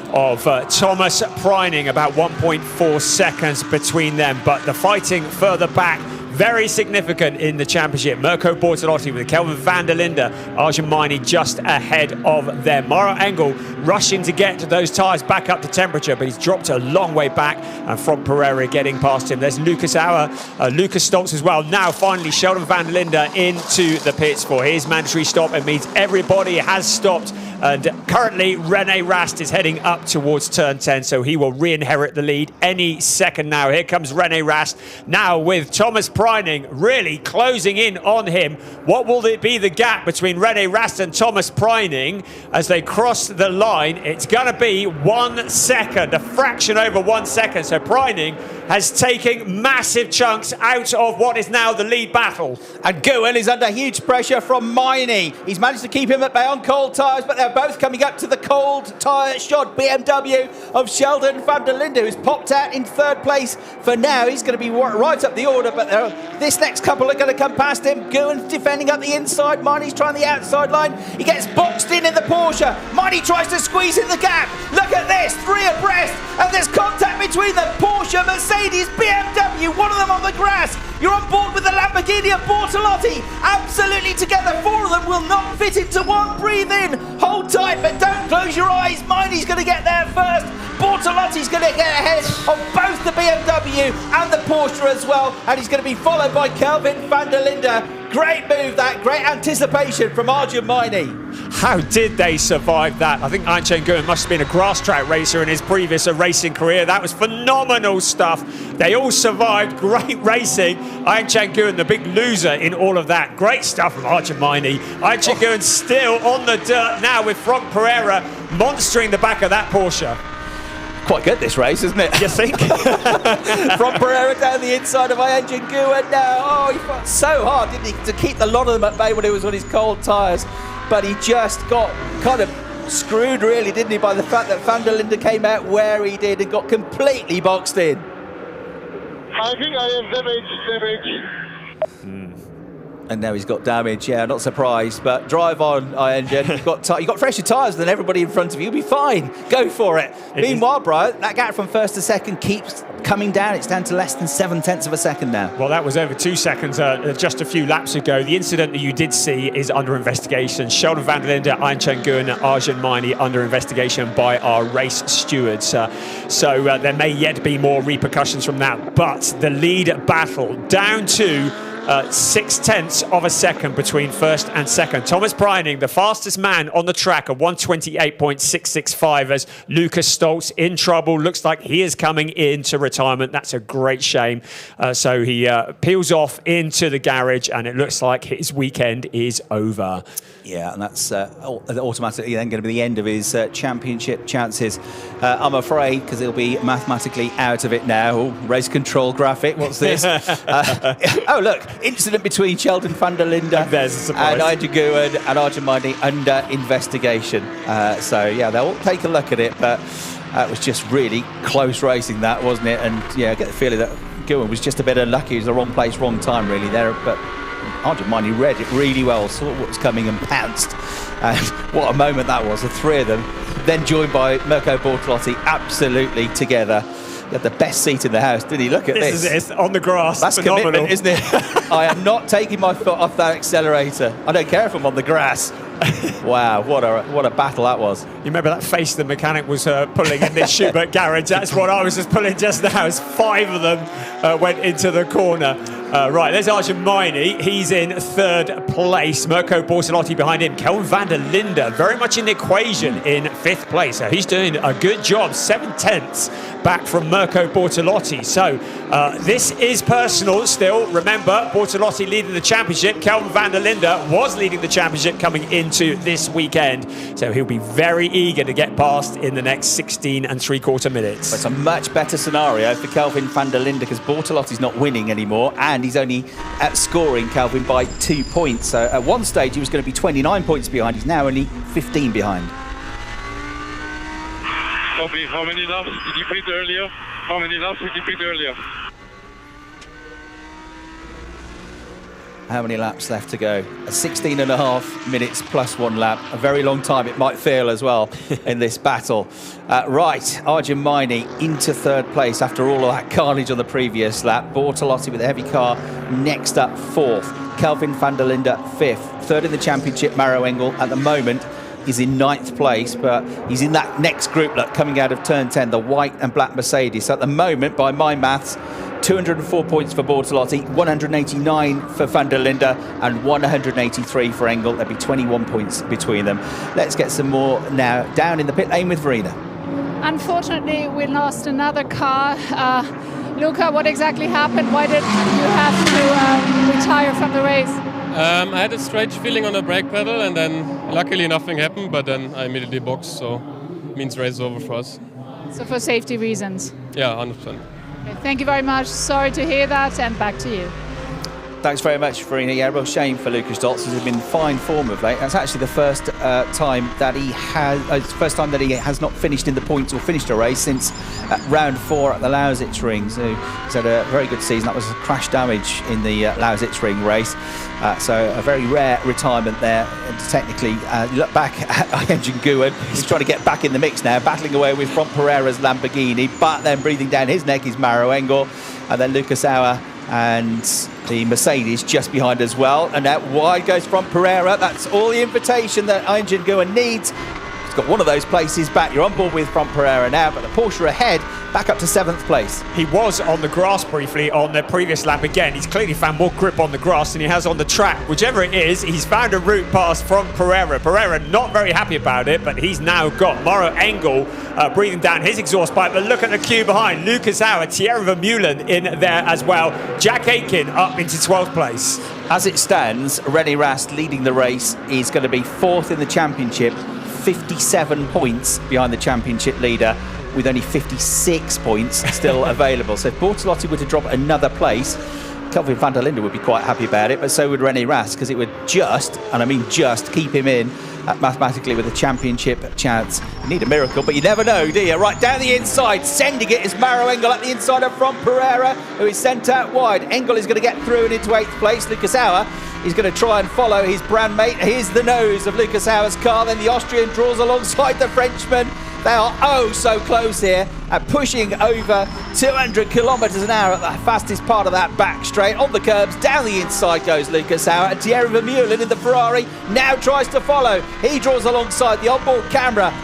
of Thomas Preining. About 1.4 seconds between them, but the fighting further back, very significant in the championship. Mirko Bortolotti with Kelvin van der Linde, Arjun Maini just ahead of them. Mauro Engel rushing to get those tyres back up to temperature, but he's dropped a long way back, and from Pereira getting past him. There's Lucas Auer, Lucas Stoltz as well. Now finally Sheldon van der Linde into the pits for his mandatory stop. It means everybody has stopped, and currently Rene Rast is heading up towards turn 10, so he will re-inherit the lead any second now. Here comes Rene Rast now with Thomas Preining really closing in on him. What will it be the gap between Rene Rast and Thomas Preining as they cross the line? It's going to be 1 second, a fraction over 1 second. So Preining has taken massive chunks out of what is now the lead battle. And Nguyen is under huge pressure from Maini. He's managed to keep him at bay on cold tyres, but they're both coming up to the cold tyre shod BMW of Sheldon van der Linde, who's popped out in 3rd place for now. He's going to be right up the order, but this next couple are going to come past him. Nguyen's defending up the inside. Maini's trying the outside line. He gets boxed in the Porsche. Maini tries to squeeze in the gap. Look at this, 3 abreast, and there's contact between the Porsche, Mercedes, BMW, one of them on the grass. You're on board with the Lamborghini of Bortolotti. Absolutely together. 4 of them will not fit into one. Breathe in, hold tight, but don't close your eyes. Maini's going to get there first. Bortolotti's going to get ahead of both the BMW and the Porsche as well, and he's going to be followed by Kelvin van der Linde. Great move that. Great anticipation from Arjun Maini. How did they survive that? I think Anh Chen-Nguyen must have been a grass track racer in his previous racing career. That was phenomenal stuff. They all survived. Great racing. Anh Chen-Nguyen, the big loser in all of that. Great stuff from Arjun Maini. Anh Chen-Nguyen still on the dirt now with Franck Pereira monstering the back of that Porsche. Quite good this race, isn't it? You think? From Pereira down the inside of Anh Chen-Nguyen now. Oh, he fought so hard, didn't he, to keep the lot of them at bay when he was on his cold tyres. But he just got kind of screwed, really, didn't he, by the fact that Van der Linde came out where he did and got completely boxed in. I think I have damage. And now he's got damage, yeah, not surprised. But drive on, Anh. You've got fresher tyres than everybody in front of you. You'll be fine. Go for it. Meanwhile, Brian, that gap from first to second keeps coming down. It's down to less than 0.7 of a second now. Well, that was over 2 seconds just a few laps ago. The incident that you did see is under investigation. Sheldon Van der Linde, Anh Chen-Nguyen and Arjun Maini under investigation by our race stewards. So there may yet be more repercussions from that. But the lead battle down to 0.6 of a second between first and second. Thomas Preining, the fastest man on the track, at 1:28.665 as Lucas Stoltz in trouble. Looks like he is coming into retirement. That's a great shame. So he peels off into the garage and it looks like his weekend is over. Yeah, and that's automatically then going to be the end of his championship chances, I'm afraid, because he'll be mathematically out of it now. Oh, race control graphic, what's this? Oh, look, incident between Sheldon Van der Linde and Anh Chen-Nguyen and Arjun Maini under investigation. So, yeah, they'll take a look at it, but it was just really close racing, that, wasn't it? And, yeah, I get the feeling that Nguyen was just a bit unlucky. He was the wrong place, wrong time, really, there, but Arjun Maini read it really well, saw what was coming and pounced. And what a moment that was, the three of them. Then joined by Mirko Bortolotti, absolutely together. He had the best seat in the house, did he? Look at this. This is on the grass. That's phenomenal, commitment, isn't it? I am not taking my foot off that accelerator. I don't care if I'm on the grass. Wow, what a battle that was. You remember that face the mechanic was pulling in this Schubert garage? That's what I was just pulling just now, as 5 of them went into the corner. Right, there's Arjun Maini. He's in third place. Mirko Bortolotti behind him. Kelvin Van der Linde very much in the equation in 5th place. So he's doing a good job. 7/10 back from Mirko Bortolotti. So this is personal still. Remember, Bortolotti leading the championship. Kelvin Van der Linde was leading the championship coming into this weekend. So he'll be very eager to get past in the next 16 3/4 minutes. But it's a much better scenario for Kelvin Van der Linde because Bortolotti's not winning anymore and he's only outscoring Kelvin by 2 points. So at one stage he was going to be 29 points behind. He's now only 15 behind. Copy. How many laps did you pit earlier? How many laps did you pit earlier? How many laps left to go? 16.5 minutes plus 1 lap. A very long time it might feel as well in this battle. Right, Arjun Maini into 3rd place after all of that carnage on the previous lap. Bortolotti with a heavy car next up 4th. Kelvin Van der Linde 5th. 3rd in the championship, Maro Engel at the moment is in 9th place, but he's in that next group coming out of turn 10, the white and black Mercedes. So at the moment, by my maths, 204 points for Bortolotti, 189 for Van der Linde and 183 for Engel. There'll be 21 points between them. Let's get some more now down in the pit lane with Verena. Unfortunately, we lost another car. Luca, what exactly happened? Why did you have to retire from the race? I had a strange feeling on the brake pedal and then luckily nothing happened, but then I immediately boxed, so means race is over for us. So for safety reasons? Yeah, 100%. Okay, thank you very much. Sorry to hear that, and back to you. Thanks very much, Verena. Yeah, real shame for Lucas Stoltz, who's been in fine form of late. That's actually the first time that he has not finished in the points or finished a race since round 4 at the Lausitz Ring. So he's had a very good season. That was a crash damage in the Lausitz Ring race. So a very rare retirement there. And technically, you look back at Anh Chen-Nguyen. He's trying to get back in the mix now, battling away with Franck Pereira's Lamborghini, but then breathing down his neck is Maro Engel, and then Lucas Auer and the Mercedes just behind as well. And out wide goes Franck Pereira. That's all the invitation that Anh Chen-Nguyen needs. He's got one of those places back. You're on board with Franck Pereira now, but the Porsche ahead back up to 7th place. He was on the grass briefly on the previous lap again. He's clearly found more grip on the grass than he has on the track. Whichever it is, he's found a route past from Pereira. Pereira not very happy about it, but he's now got Mauro Engel breathing down his exhaust pipe. But look at the queue behind. Lucas Hauer, Thierry Vermeulen in there as well. Jack Aitken up into 12th place. As it stands, René Rast leading the race is going to be 4th in the championship, 57 points behind the championship leader, with only 56 points still available. So if Bortolotti were to drop another place, Kelvin van der Linde would be quite happy about it, but so would René Rast, because it would just, and I mean just, keep him in mathematically with a championship chance. You need a miracle, but you never know, do you? Right down the inside, sending it is Mauro Engel up the inside of from Pereira, who is sent out wide. Engel is going to get through and into 8th place. Lucas Hauer is going to try and follow his brand mate. Here's the nose of Lucas Hauer's car. Then the Austrian draws alongside the Frenchman. They are oh so close here at pushing over 200 kilometres an hour at the fastest part of that back straight. On the curbs, down the inside goes Lucas Hauer, and Thierry Vermeulen in the Ferrari now tries to follow. He draws alongside the onboard camera,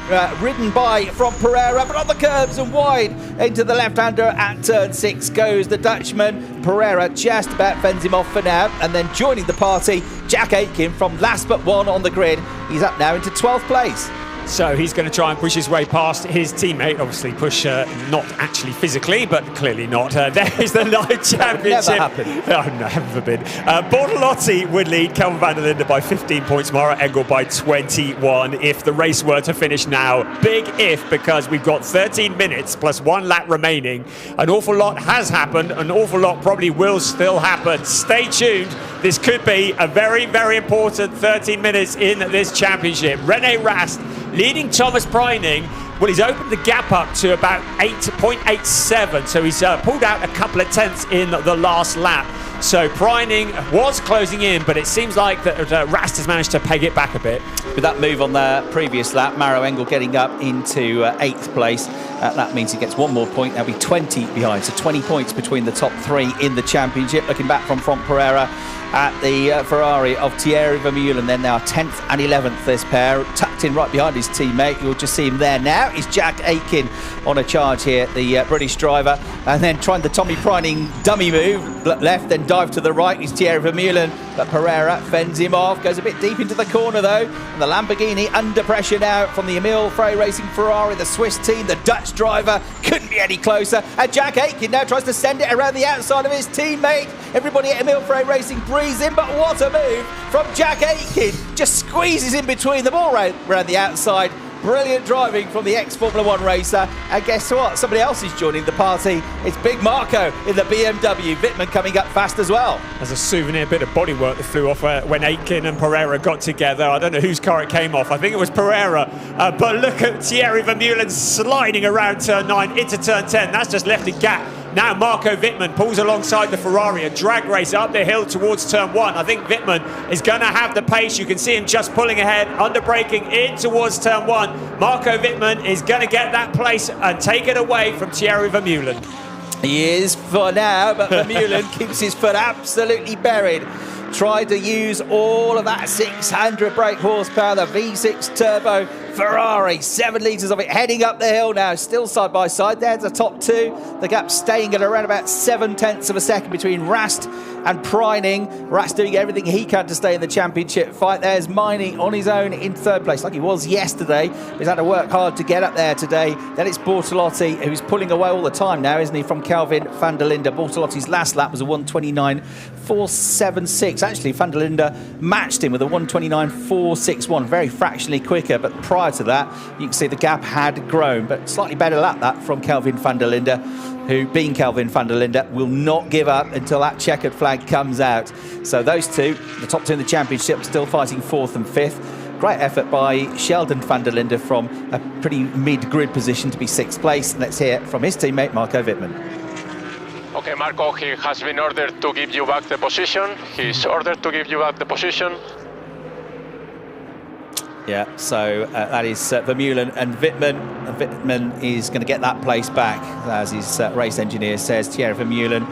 ridden by from Pereira, but on the curbs and wide into the left-hander at turn 6 goes the Dutchman. Pereira just about fends him off for now, and then joining the party, Jack Aitken from last but one on the grid. He's up now into 12th place. So he's going to try and push his way past his teammate. Obviously push, not actually physically, but clearly not. There is the live championship. Never happened. Oh, no, never been. Bortolotti would lead Kelvin van der Linde by 15 points, Mauro Engel by 21 if the race were to finish now. Big if, because we've got 13 minutes plus 1 lap remaining. An awful lot has happened. An awful lot probably will still happen. Stay tuned. This could be a very, very important 13 minutes in this championship. René Rast leading Thomas Preining. Well, he's opened the gap up to about 8.87, so he's pulled out a couple of tenths in the last lap. So Preining was closing in, but it seems like that Rast has managed to peg it back a bit. With that move on the previous lap, Mauro Engel getting up into 8th place. That means he gets 1 more point. They'll be 20 behind, so 20 points between the top 3 in the championship. Looking back from Pereira at the Ferrari of Thierry Vermeulen, then now 10th and 11th, this pair, tucked in right behind his teammate. You'll just see him there now. Is Jack Aitken on a charge here, the British driver, and then trying the Tommy Preining dummy move, left, then dive to the right is Thierry Vermeulen, but Pereira fends him off, goes a bit deep into the corner though, and the Lamborghini under pressure now from the Emil Frey Racing Ferrari, the Swiss team, the Dutch driver, couldn't be any closer, and Jack Aitken now tries to send it around the outside of his teammate. Everybody at Emil Frey Racing breathes in, but what a move from Jack Aitken, just squeezes in between them all around the outside. Brilliant driving from the ex-Formula 1 racer. And guess what? Somebody else is joining the party. It's Big Marco in the BMW. Wittmann coming up fast as well. As a souvenir bit of bodywork that flew off when Aitken and Pereira got together. I don't know whose car it came off. I think it was Pereira. But look at Thierry Vermeulen sliding around turn 9 into turn 10. That's just left a gap. Now Marco Wittmann pulls alongside the Ferrari, a drag race up the hill towards turn 1. I think Wittmann is going to have the pace. You can see him just pulling ahead, under braking in towards turn 1. Marco Wittmann is going to get that place and take it away from Thierry Vermeulen. He is for now, but Vermeulen keeps his foot absolutely buried. Tried to use all of that 600 brake horsepower, the V6 turbo Ferrari, 7 litres of it, heading up the hill now, still side by side. There's the top 2. The gap staying at around about 7/10 of a second between Rast and Preining. Rast doing everything he can to stay in the championship fight. There's Mining on his own in 3rd place, like he was yesterday. He's had to work hard to get up there today. Then it's Bortolotti, who's pulling away all the time now, isn't he, from Kelvin van der Linde. Bortolotti's last lap was a 1:29.476. Actually, van der Linde matched him with a 1:29.461, very fractionally quicker, but prior to that, you can see the gap had grown, but slightly better lap that from Kelvin van der Linde, who, being Kelvin van der Linde, will not give up until that checkered flag comes out. So those two, the top 2 in the championship, still fighting 4th and 5th. Great effort by Sheldon van der Linde from a pretty mid-grid position to be 6th place. Let's hear from his teammate, Marco Wittmann. Okay, Marco, he has been ordered to give you back the position. He's ordered to give you back the position. Yeah, so that is Vermeulen and Wittmann. And Wittmann is going to get that place back, as his race engineer says. Thierry Vermeulen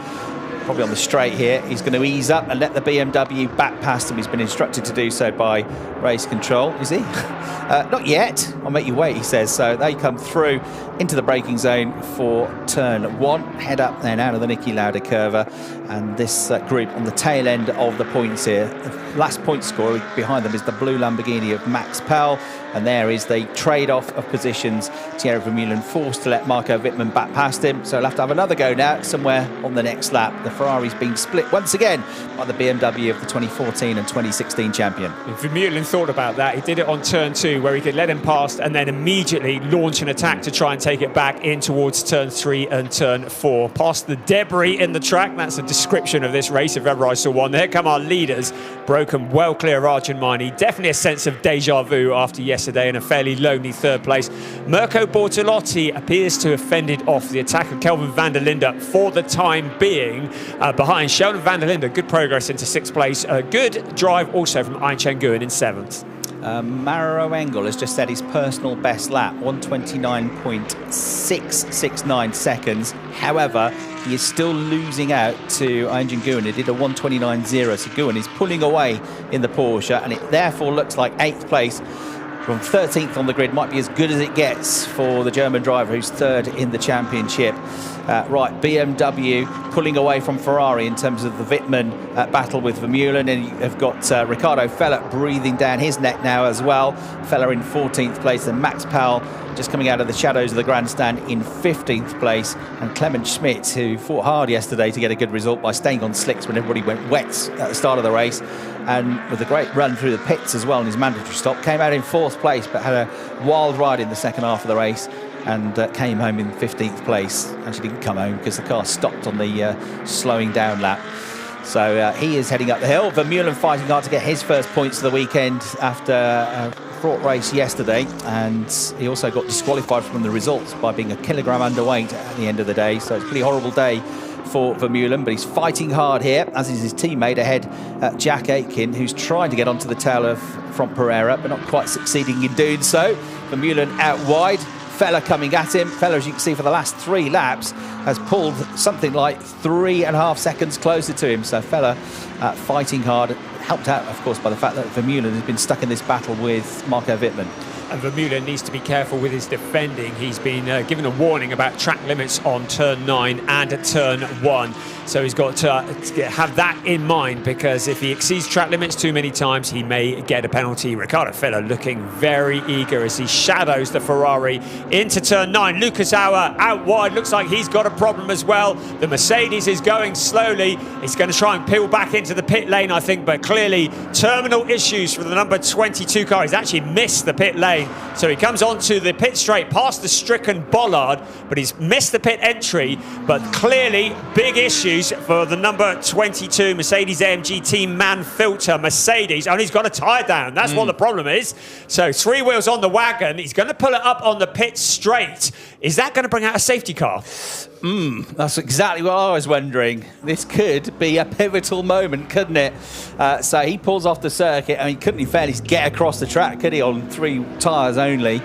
probably on the straight here. He's going to ease up and let the BMW back past him. He's been instructed to do so by race control. Is he? Not yet. I'll make you wait, he says. So they come through into the braking zone for turn 1. Head up then out of the Niki Lauda curve. And this group on the tail end of the points here. The last point scorer behind them is the blue Lamborghini of Max Pell. And there is the trade-off of positions. Thierry Vermeulen forced to let Marco Wittmann back past him. So he'll have to have another go now somewhere on the next lap. The Ferrari's been split once again by the BMW of the 2014 and 2016 champion. Vermeulen thought about that. He did it on turn 2 where he could let him past and then immediately launch an attack to try and take it back in towards turn 3 and turn 4. Past the debris in the track. That's a description of this race if ever I saw one. There come our leaders. Broken well clear of Argentmani. Definitely a sense of deja vu after yesterday in a fairly lonely third place. Mirko Bortolotti appears to have fended off the attack of Kelvin van der Linde for the time being. Behind Sheldon van der Linde, good progress into 6th place. Good drive also from Ayn Nguyen in 7th. Maro Engel has just set his personal best lap, 129.669 seconds. However, he is still losing out to Ayn Nguyen, who did a 129.0. So Nguyen is pulling away in the Porsche, and it therefore looks like 8th place from 13th on the grid might be as good as it gets for the German driver who's 3rd in the championship. Right, BMW pulling away from Ferrari in terms of the Wittmann battle with Vermeulen, and you have got Ricardo Feller breathing down his neck now as well. Feller in 14th place, and Max Powell just coming out of the shadows of the grandstand in 15th place, and Clement Schmidt, who fought hard yesterday to get a good result by staying on slicks when everybody went wet at the start of the race, and with a great run through the pits as well in his mandatory stop, came out in 4th place but had a wild ride in the second half of the race and came home in 15th place. Actually didn't come home because the car stopped on the slowing down lap. So he is heading up the hill. Vermeulen fighting hard to get his first points of the weekend after a fraught race yesterday, and he also got disqualified from the results by being a kilogram underweight at the end of the day. So it's a pretty horrible day for Vermeulen, but he's fighting hard here, as is his teammate ahead, Jack Aitken, who's trying to get onto the tail of from Pereira, but not quite succeeding in doing so. Vermeulen out wide. Feller coming at him. Feller, as you can see, for the last 3 laps has pulled something like 3.5 seconds closer to him. So Feller fighting hard, helped out, of course, by the fact that Vermeulen has been stuck in this battle with Marco Wittmann. And Vermeulen needs to be careful with his defending. He's been given a warning about track limits on turn 9 and turn 1. So he's got to have that in mind, because if he exceeds track limits too many times, he may get a penalty. Ricardo Feller looking very eager as he shadows the Ferrari into turn 9. Lucas Auer out wide. Looks like he's got a problem as well. The Mercedes is going slowly. He's going to try and peel back into the pit lane, I think, but clearly terminal issues for the number 22 car. He's actually missed the pit lane. So he comes onto the pit straight past the stricken Bollard, but he's missed the pit entry. But clearly big issues for the number 22 Mercedes-AMG Team Man Filter Mercedes. And he's got a tyre down. That's what the problem is. So 3 wheels on the wagon. He's going to pull it up on the pit straight. Is that going to bring out a safety car? That's exactly what I was wondering. This could be a pivotal moment, couldn't it? So he pulls off the circuit. I mean, couldn't he fairly get across the track, could he, on 3 tyres only?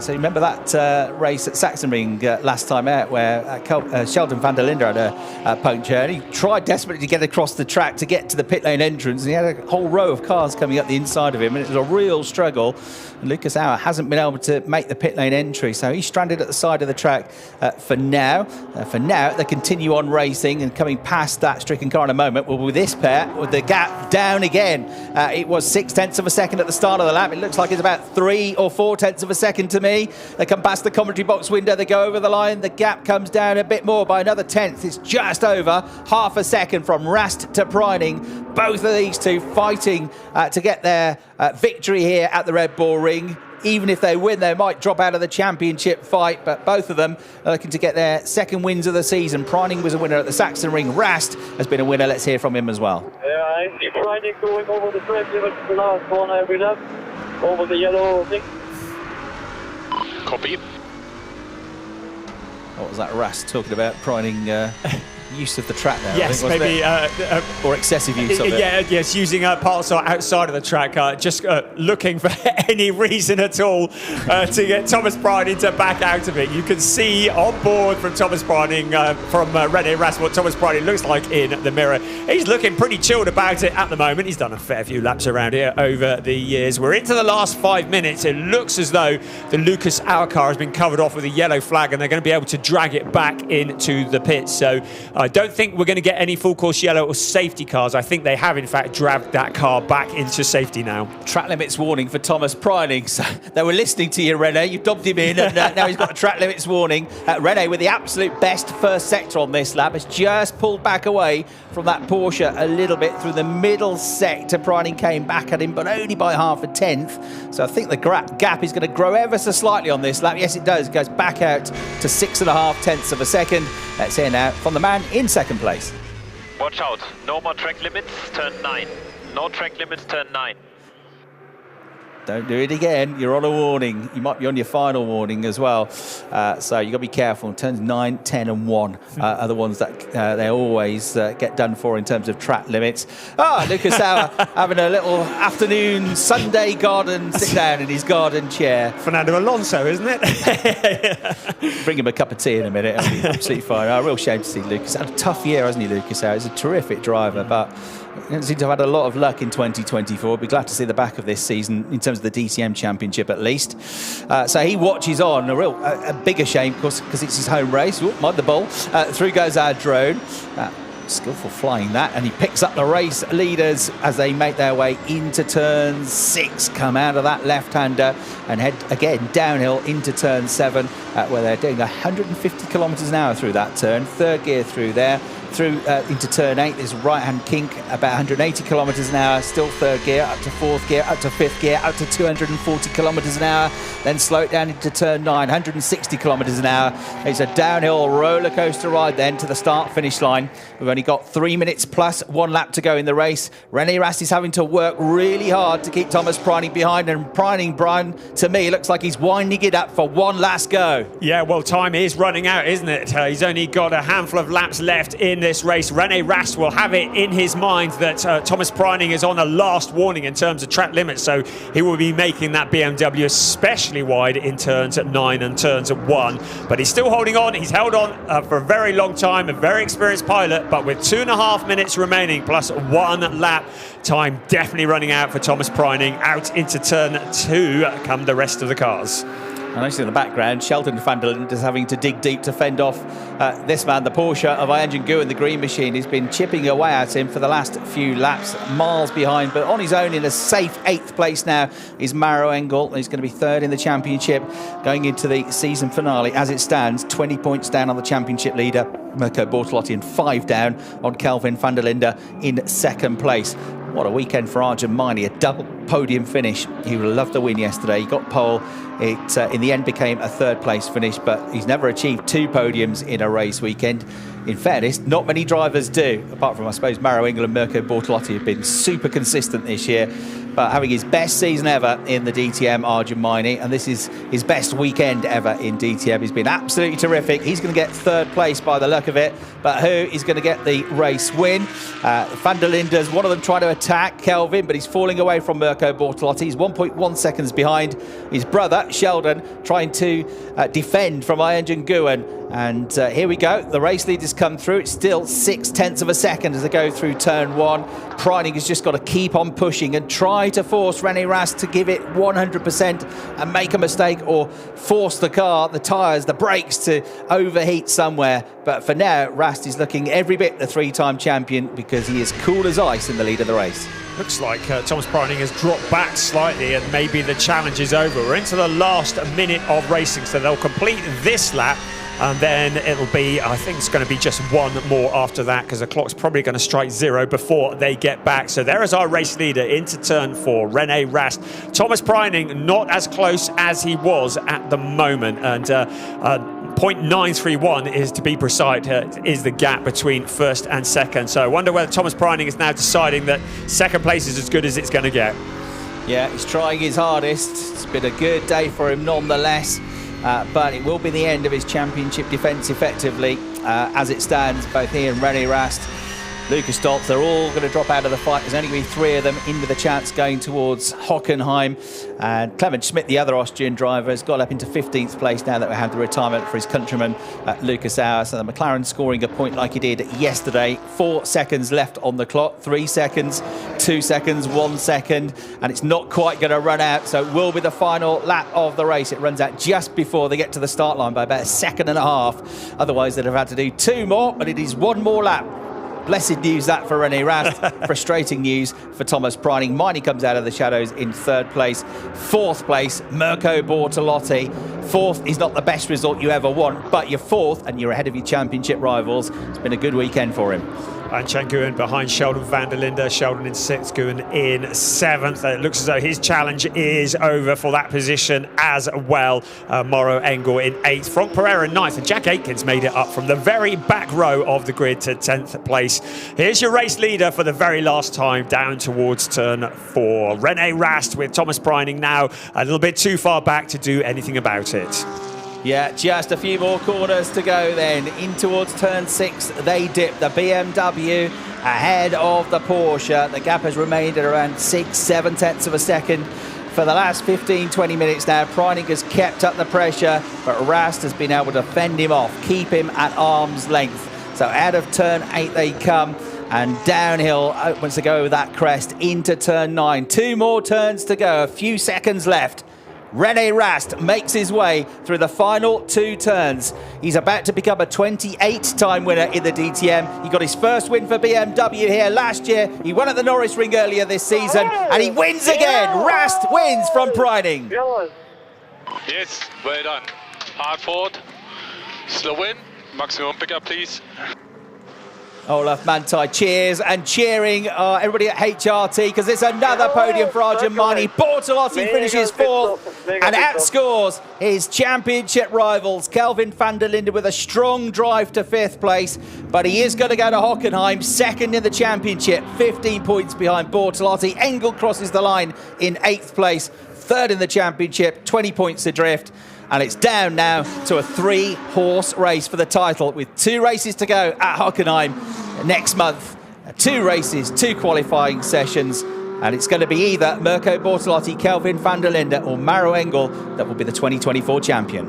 So remember that race at Sachsenring last time out, where Sheldon van der Linde had a puncture, and he tried desperately to get across the track to get to the pit lane entrance, and he had a whole row of cars coming up the inside of him, and it was a real struggle. And Lucas Auer hasn't been able to make the pit lane entry, so he's stranded at the side of the track for now. They continue on racing and coming past that stricken car in a moment. Well, with this pair, with the gap down again, it was 0.6 of a second at the start of the lap. It looks like it's about 3 or 4 of a second to me. They come past the commentary box window, they go over the line, the gap comes down a bit more by another 1/10. It's just over half a second from Rast to Preining. Both of these two fighting to get their victory here at the Red Bull Ring. Even if they win, they might drop out of the championship fight, but both of them are looking to get their 2nd wins of the season. Preining was a winner at the Sachsenring. Rast has been a winner. Let's hear from him as well. Yeah, I see Preining going over the track limit the last corner every lap, over the yellow thing. Copy. What was that Rast talking about? Preining use of the track there. Yes, I think, maybe or excessive use of it. Yeah, yes, using parts outside of the track, just looking for any reason at all to get Thomas Priding to back out of it. You can see on board from Thomas Priding, from Rene Rast, what Thomas Priding looks like in the mirror. He's looking pretty chilled about it at the moment. He's done a fair few laps around here over the years. We're into the last 5 minutes. It looks as though the Lucas Auer car has been covered off with a yellow flag, and they're going to be able to drag it back into the pits. So I don't think we're going to get any full course yellow or safety cars. I think they have in fact dragged that car back into safety now. Track limits warning for Thomas Priding. So they were listening to you, Rene. You dobbed him in, and now he's got a track limits warning. Rene, with the absolute best first sector on this lap, has just pulled back away from that Porsche a little bit through the middle sector. Priding came back at him, but only by half a tenth. So I think the gap is going to grow ever so slightly on this lap. Yes, it does. It goes back out to 6.5 tenths of a second. Let's hear now from the man in second place. Watch out, no more track limits, turn 9. No track limits, turn 9. Don't do it again. You're on a warning. You might be on your final warning as well. So you've got to be careful. Turns 9, 10 and 1 are the ones that they always get done for in terms of track limits. Lucas Auer having a little afternoon Sunday garden sit down in his garden chair. Fernando Alonso, isn't it? Bring him a cup of tea in a minute. It'll be absolutely fine. A real shame to see Lucas. Had a tough year, hasn't he, Lucas Auer? He's a terrific driver, but he doesn't seem to have had a lot of luck in 2024. Be glad to see the back of this season in terms of the DTM Championship at least. So he watches on. A bigger shame, of course, because it's his home race. Ooh, mind the ball. Through goes our drone. Skillful flying that, and he picks up the race leaders as they make their way into turn 6, come out of that left-hander and head again downhill into turn 7, where they're doing 150 kilometres an hour through that turn. Third gear through there. Through into turn 8, there's right-hand kink, about 180 kilometres an hour, still third gear, up to fourth gear, up to fifth gear, up to 240 kilometres an hour, then slow it down into turn 9, 160 kilometres an hour. It's a downhill roller coaster ride then to the start-finish line. We've only got 3 minutes plus 1 lap to go in the race. Rene Rast is having to work really hard to keep Thomas Priding behind, and Priding, Brian, to me, looks like he's winding it up for one last go. Yeah, well, time is running out, isn't it? He's only got a handful of laps left in this race. Rene Rast will have it in his mind that Thomas Priding is on a last warning in terms of track limits, so he will be making that BMW especially wide in turns at 9 and turns at 1. But he's still holding on. He's held on for a very long time, a very experienced pilot, but with 2.5 minutes remaining plus 1 lap, time definitely running out for Thomas Priding. Out into turn 2 come the rest of the cars. And actually in the background, Sheldon van der Linden is having to dig deep to fend off this man, the Porsche of Ian Gu, and the green machine. He's been chipping away at him for the last few laps, miles behind, but on his own in a safe 8th place now is Maro Engel. He's going to be 3rd in the championship going into the season finale. As it stands, 20 points down on the championship leader, Mirko Bortolotti, and 5 down on Kelvin van der Linde in 2nd place. What a weekend for Arjun Maini, a double podium finish. He would have loved the win yesterday. He got pole. It, in the end, became a 3rd place finish, but he's never achieved 2 podiums in a race weekend. In fairness, not many drivers do, apart from, I suppose, Maro Engel and Mirko Bortolotti have been super consistent this year. But having his best season ever in the DTM, Arjun Maini, and this is his best weekend ever in DTM. He's been absolutely terrific. He's going to get 3rd place by the look of it, but who is going to get the race win? Van der Linde's one of them trying to attack Kelvin, but he's falling away from Mirko Bortolotti. He's 1.1 seconds behind his brother, Sheldon, trying to defend from Ian Nguyen. And here we go. The race leaders come through. It's still 0.6 of a second as they go through turn 1. Priding has just got to keep on pushing and try to force Rene Rast to give it 100% and make a mistake, or force the car, the tyres, the brakes to overheat somewhere. But for now, Rast is looking every bit the 3-time champion, because he is cool as ice in the lead of the race. Looks like Thomas Priding has dropped back slightly, and maybe the challenge is over. We're into the last minute of racing, so they'll complete this lap. And then it'll be, I think it's going to be just 1 more after that, because the clock's probably going to strike 0 before they get back. So there is our race leader into turn 4, Rene Rast. Thomas Priding not as close as he was at the moment. And 0.931 is, to be precise, is the gap between 1st and 2nd. So I wonder whether Thomas Priding is now deciding that 2nd place is as good as it's going to get. Yeah, he's trying his hardest. It's been a good day for him nonetheless. But it will be the end of his championship defence effectively. as it stands. Both he and René Rast, Lukas Stoltz, they're all going to drop out of the fight. There's only going to be 3 of them in with a chance going towards Hockenheim. And Clement Schmidt, the other Austrian driver, has got up into 15th place now that we have the retirement for his countryman, Lucas Auer. So the McLaren scoring a point like he did yesterday. 4 seconds left on the clock. 3 seconds, 2 seconds, 1 second. And it's not quite going to run out. So it will be the final lap of the race. It runs out just before they get to the start line by about 1.5 seconds. Otherwise, they'd have had to do 2 more. But it is 1 more lap. Blessed news that for René Rast. Frustrating news for Thomas Preining. Miney comes out of the shadows in 3rd place. 4th place, Mirko Bortolotti. 4th is not the best result you ever want, but you're 4th and you're ahead of your championship rivals. It's been a good weekend for him. And Chen Guyen behind Sheldon van der Linde. Sheldon in 6th, Guyen in 7th. It looks as though his challenge is over for that position as well. Mauro Engel in 8th. Franck Pereira in 9th. And Jack Aitkins made it up from the very back row of the grid to 10th place. Here's your race leader for the very last time down towards turn 4. René Rast with Thomas Preining now a little bit too far back to do anything about it. Yeah, just a few more corners to go then. In towards turn 6, they dip. The BMW ahead of the Porsche. The gap has remained at around 6-7 tenths of a second for the last 15-20 minutes now. Preining has kept up the pressure, but Rast has been able to fend him off, keep him at arm's length. So out of turn 8 they come, and downhill once they go over that crest into turn 9. 2 more turns to go, a few seconds left. René Rast makes his way through the final 2 turns. He's about to become a 28-time winner in the DTM. He got his first win for BMW here last year. He won at the Norris Ring earlier this season, and he wins again. Rast wins from Preining. Yes, well done. Hard fought. Slow in. Maximum pickup, please. Olaf Mantai cheers and cheering everybody at HRT, because it's another podium for Arjun Maini. Bortolotti finishes 4th and outscores his championship rivals. Kelvin van der Linde with a strong drive to 5th place, but he is going to go to Hockenheim, 2nd in the championship, 15 points behind Bortolotti. Engel crosses the line in 8th place, 3rd in the championship, 20 points adrift. And it's down now to a 3-horse race for the title, with 2 races to go at Hockenheim next month. 2 races, 2 qualifying sessions, and it's going to be either Mirko Bortolotti, Kelvin van der Linde or Mauro Engel that will be the 2024 champion.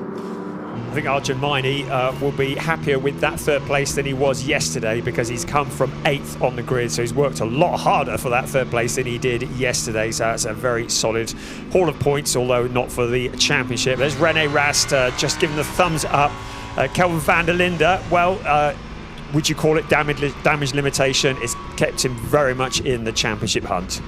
I think Arjun Maini will be happier with that 3rd place than he was yesterday, because he's come from 8th on the grid, so he's worked a lot harder for that 3rd place than he did yesterday. So that's a very solid haul of points, although not for the championship. There's René Rast just giving the thumbs up. Kelvin van der Linde, well, would you call it damage limitation? It's kept him very much in the championship hunt.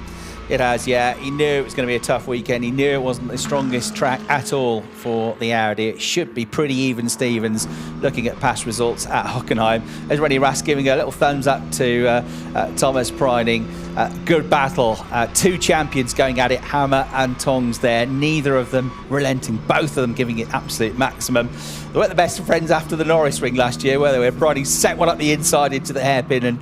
It has, yeah. He knew it was going to be a tough weekend. He knew it wasn't the strongest track at all for the Audi. It should be pretty even Stevens looking at past results at Hockenheim. There's René Rast giving a little thumbs up to Thomas Preining. Good battle. 2 champions going at it, hammer and tongs there. Neither of them relenting. Both of them giving it absolute maximum. They weren't the best of friends after the Norris Ring last year, where they were. Preining set one up the inside into the hairpin and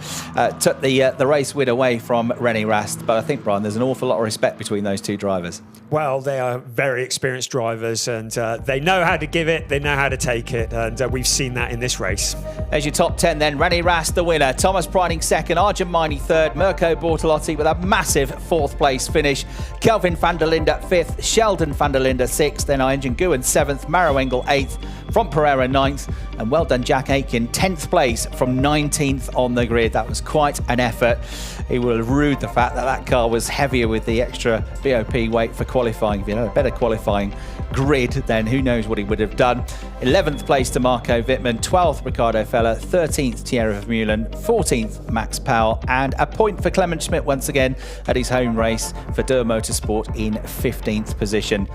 took the race win away from René Rast. But I think, Brian, there's an awful lot of respect between those 2 drivers. Well, they are very experienced drivers, and they know how to give it, they know how to take it, and we've seen that in this race. There's your top 10 then. René Rast the winner, Thomas Preining 2nd, Arjun Maini 3rd, Mirko Bortolotti with a massive 4th place finish, Kelvin van der Linde 5th, Sheldon van der Linde 6th, then Arjun Guyen 7th, Mauro Engel 8th, Franck Pereira 9th, and well done Jack Aitken 10th place from 19th on the grid. That was quite an effort. He will have rued the fact that that car was heavier with the extra BOP weight for qualifying. If he had a better qualifying grid, then who knows what he would have done. 11th place to Marco Wittmann, 12th Ricardo Feller, 13th Thierry Vermeulen, 14th Max Powell, and a point for Clement Schmidt once again at his home race for Dur Motorsport in 15th position.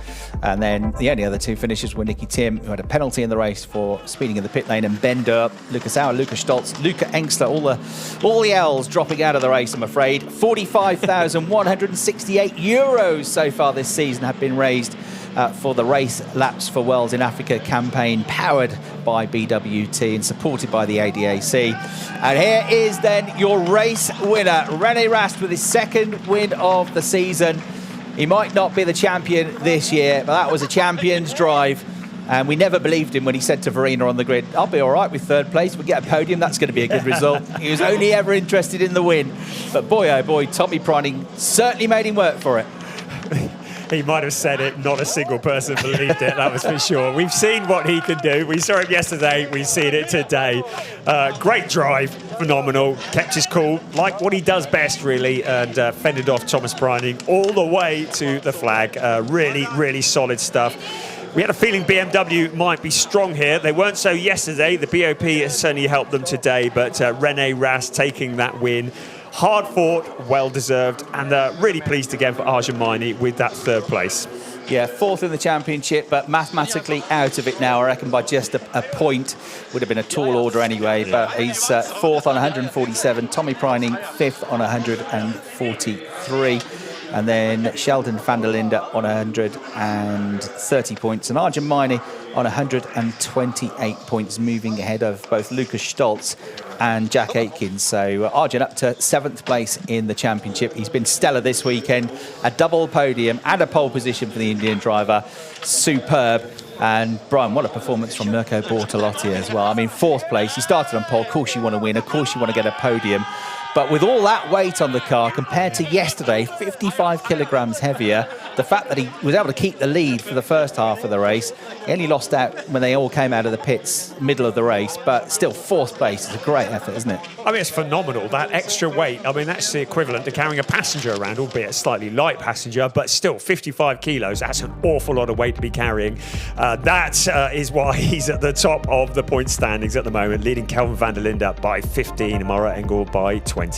And then the only other 2 finishers were Nicky Tim, who had a penalty in the race for speeding in the pit lane, and Ben Dur, Lucas Auer, Lukas Stoltz, Luca Engstler, all the L's dropping out of the race, I'm afraid. 45,168 euros so far this season have been raised for the Race Laps for Worlds in Africa campaign, powered by BWT and supported by the ADAC. And here is then your race winner, René Rast, with his 2nd win of the season. He might not be the champion this year, but that was a champion's drive. And we never believed him when he said to Verena on the grid, I'll be all right with third place. We'll get a podium. That's going to be a good result. He was only ever interested in the win. But boy, oh boy, Tommy Prining certainly made him work for it. He might have said it, not a single person believed it, that was for sure. We've seen what he can do. We saw it yesterday, we've seen it today. Great drive, phenomenal, kept his cool, like what he does best really, and fended off Thomas Prining all the way to the flag. Really, really solid stuff. We had a feeling BMW might be strong here. They weren't so yesterday. The BOP has certainly helped them today, but René Rast taking that win. Hard fought, well deserved, and really pleased again for Arjun Maini with that third place. Yeah, fourth in the championship, but mathematically out of it now, I reckon, by just a point. Would have been a tall order anyway, but he's fourth on 147. Tommy Prining, fifth on 143. And then Sheldon van der Linde on 130 points. And Arjun Maini on 128 points, moving ahead of both Lucas Stoltz and Jack Aitken. So Arjun up to 7th place in the championship. He's been stellar this weekend. A double podium and a pole position for the Indian driver. Superb. And Brian, what a performance from Mirko Bortolotti as well. I mean, 4th place. He started on pole. Of course you want to win. Of course you want to get a podium. But with all that weight on the car, compared to yesterday, 55 kilograms heavier, the fact that he was able to keep the lead for the first half of the race, he only lost out when they all came out of the pits, middle of the race, but still 4th place is a great effort, isn't it? I mean, it's phenomenal, that extra weight. I mean, that's the equivalent to carrying a passenger around, albeit a slightly light passenger, but still 55 kilos, that's an awful lot of weight to be carrying. That is why he's at the top of the point standings at the moment, leading Kelvin van der Linde by 15 and Mara Engel by 20.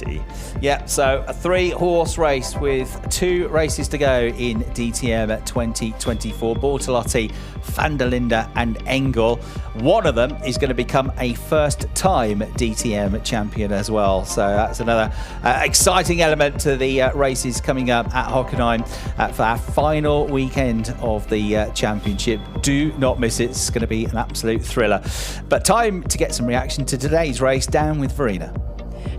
Yeah, so a 3-horse race with 2 races to go in DTM 2024. Bortolotti, van der Linde and Engel. One of them is going to become a first-time DTM champion as well. So that's another exciting element to the races coming up at Hockenheim for our final weekend of the championship. Do not miss it. It's going to be an absolute thriller. But time to get some reaction to today's race. Down with Verena.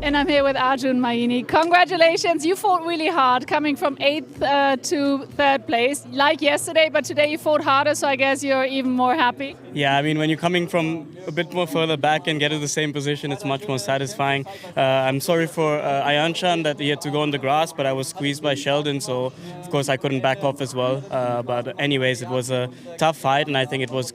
And I'm here with Arjun Maini. Congratulations, you fought really hard, coming from 8th to 3rd place, like yesterday, but today you fought harder, so I guess you're even more happy. Yeah, I mean, when you're coming from a bit more further back and get to the same position, it's much more satisfying. I'm sorry for Ayanchan that he had to go on the grass, but I was squeezed by Sheldon, so of course I couldn't back off as well. But anyways, it was a tough fight, and I think it was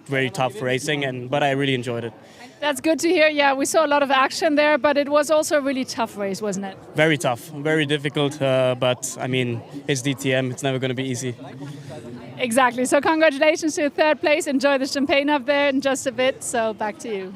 very tough racing, but I really enjoyed it. That's good to hear. Yeah, we saw a lot of action there, but it was also a really tough race, wasn't it? Very tough, very difficult, but I mean, it's DTM, it's never going to be easy. Exactly. So congratulations to 3rd place. Enjoy the champagne up there in just a bit. So back to you.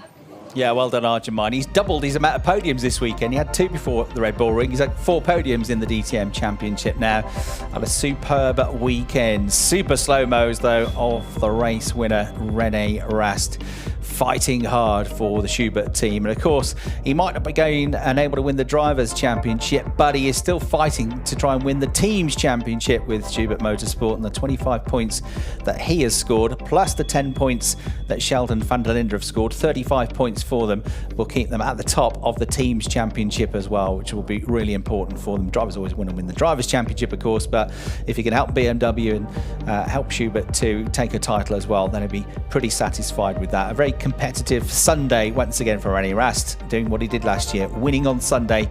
Yeah, well done, Arjun Maini. He's doubled his amount of podiums this weekend. He had 2 before the Red Bull Ring. He's had 4 podiums in the DTM Championship now. Had a superb weekend. Super slow-mos, though, of the race winner, René Rast. Fighting hard for the Schubert team. And of course, he might not be going and able to win the Drivers' Championship, but he is still fighting to try and win the Teams' Championship with Schubert Motorsport, and the 25 points that he has scored, plus the 10 points that Sheldon van der Linde have scored, 35 points for them, will keep them at the top of the Teams' Championship as well, which will be really important for them. Drivers always want to win the Drivers' Championship, of course, but if you can help BMW and help Schubert to take a title as well, then he'll be pretty satisfied with that. A very competitive Sunday once again for René Rast, doing what he did last year, winning on Sunday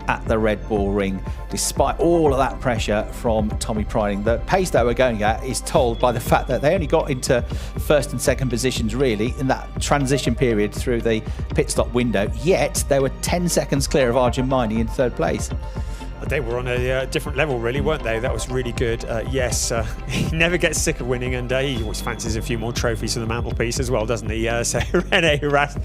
at the Red Bull Ring, despite all of that pressure from Tommy Prining. The pace that we're going at is told by the fact that they only got into 1st and 2nd positions really in that transition period through the pit stop window, yet they were 10 seconds clear of Arjun Maini in 3rd place. They were on a different level, really, weren't they? That was really good. Yes, he never gets sick of winning, and he always fancies a few more trophies to the mantelpiece as well, doesn't he? So René Rast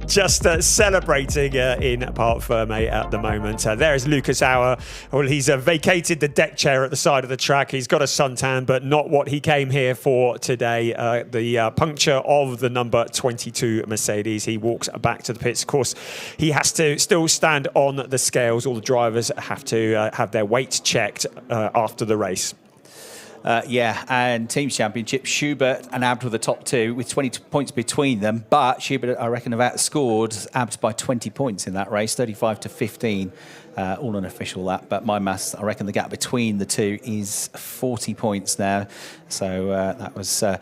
just celebrating in Parc Ferme at the moment. There is Lucas Auer. Well, he's vacated the deck chair at the side of the track. He's got a suntan, but not what he came here for today. The puncture of the number 22 Mercedes. He walks back to the pits. Of course, he has to still stand on the scales. All the drivers have to have their weights checked after the race. And Teams Championship, Schubert and Abt were the top two with 20 points between them. But Schubert, I reckon, have outscored Abt by 20 points in that race, 35-15. All unofficial that, but my maths, I reckon the gap between the two is 40 points now. So that was a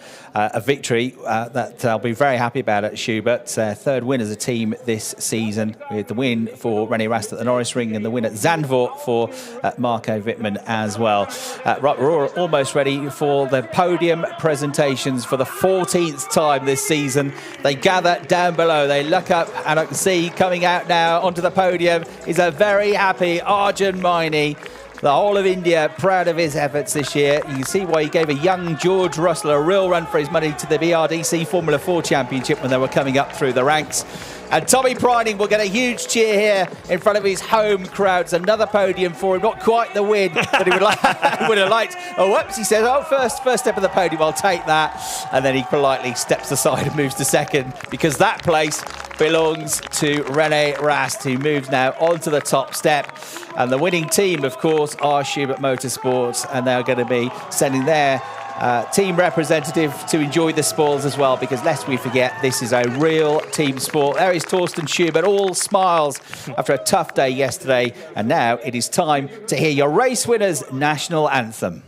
victory that I'll be very happy about at Schubert. Third win as a team this season, with the win for René Rast at the Norris Ring and the win at Zandvoort for Marco Wittmann as well. Right, we're almost ready for the podium presentations for the 14th time this season. They gather down below, they look up, and I can see coming out now onto the podium is a very happy Arjun Maini. The whole of India proud of his efforts this year. You can see why he gave a young George Russell a real run for his money to the BRDC Formula 4 Championship when they were coming up through the ranks. And Tommy Preining will get a huge cheer here in front of his home crowd. It's another podium for him. Not quite the win that he would have liked. Oh, whoops, he says, oh, first step of the podium, I'll take that. And then he politely steps aside and moves to second, because that place belongs to René Rast, who moves now onto the top step. And the winning team, of course, are Schubert Motorsports, and they're going to be sending their team representative to enjoy the spoils as well, because lest we forget, this is a real team sport. There is Torsten Schubert, all smiles after a tough day yesterday, and now it is time to hear your race winners' national anthem.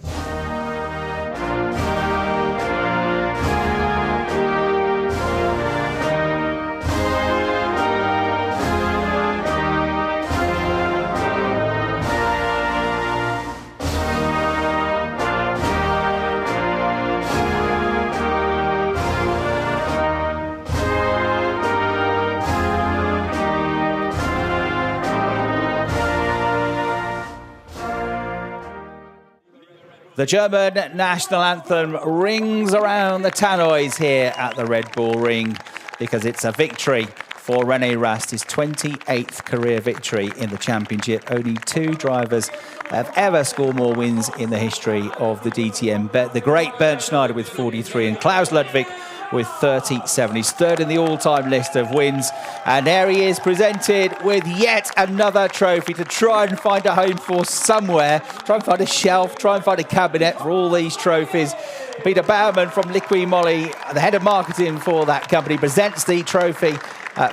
The German national anthem rings around the tannoys here at the Red Bull Ring, because it's a victory for René Rast, his 28th career victory in the championship. Only two drivers have ever scored more wins in the history of the DTM. The great Bernd Schneider with 43 and Klaus Ludwig with 37. He's third in the all-time list of wins. And there he is, presented with yet another trophy to try and find a home for somewhere. Try and find a shelf, try and find a cabinet for all these trophies. Peter Baumann from Liqui Moly, the head of marketing for that company, presents the trophy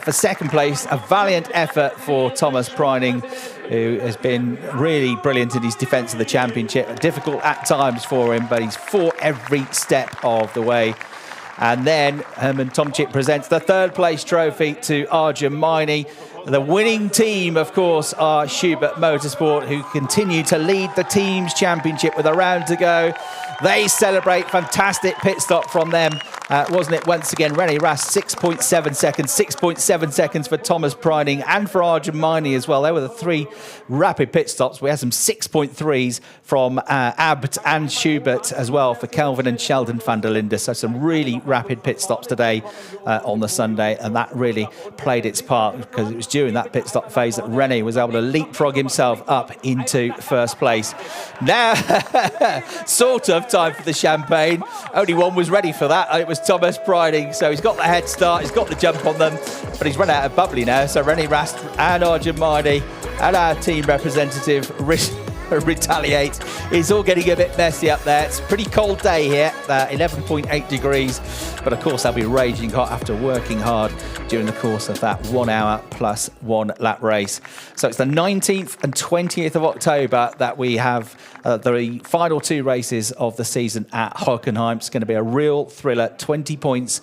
for second place. A valiant effort for Thomas Preining, who has been really brilliant in his defence of the championship. Difficult at times for him, but he's fought every step of the way. And then Herman Tomczyk presents the third place trophy to Arjun Maini. The winning team, of course, are Schubert Motorsport, who continue to lead the team's championship with a round to go. They celebrate. Fantastic pit stop from them, wasn't it? Once again, René Rast, 6.7 seconds. 6.7 seconds for Thomas Preining and for Arjun Maini as well. They were the three rapid pit stops. We had some 6.3s from Abt and Schubert as well for Kelvin and Sheldon van der Linde. So some really rapid pit stops today on the Sunday, and that really played its part, because it was during that pit stop phase that René was able to leapfrog himself up into first place. Now, sort of time for the champagne. Only one was ready for that, and it was Thomas Preining. So he's got the head start, he's got the jump on them, but he's run out of bubbly now. So René Rast and Arjun Maini and our team representative retaliate. It's all getting a bit messy up there. It's a pretty cold day here, 11.8 degrees, but of course they'll be raging hot after working hard during the course of that 1 hour plus 1 lap race. So it's the 19th and 20th of October that we have the final two races of the season at Hockenheim. It's going to be a real thriller, 20 points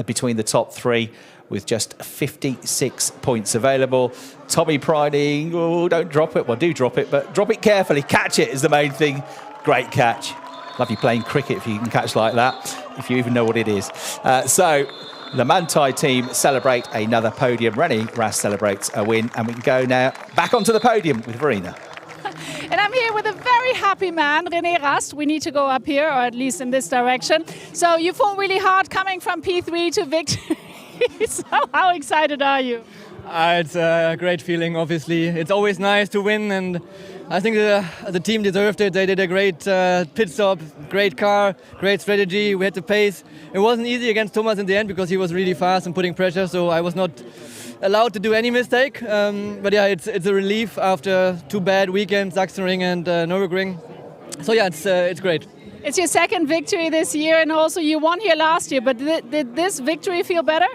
between the top three, with just 56 points available. Tommy Preining, oh, don't drop it. Well, do drop it, but drop it carefully. Catch it is the main thing. Great catch. Love you playing cricket if you can catch like that, if you even know what it is. So the Manthey team celebrate another podium. René Rast celebrates a win, and we can go now back onto the podium with Verena. And I'm here with a very happy man, René Rast. We need to go up here, or at least in this direction. So you fought really hard coming from P3 to victory. So how excited are you? It's a great feeling, obviously. It's always nice to win, and I think the team deserved it. They did a great pit stop, great car, great strategy. We had the pace. It wasn't easy against Thomas in the end, because he was really fast and putting pressure, so I was not allowed to do any mistake. But yeah, it's a relief after two bad weekends, Sachsenring and Nürburgring. So yeah, it's great. It's your second victory this year, and also you won here last year, but did this victory feel better?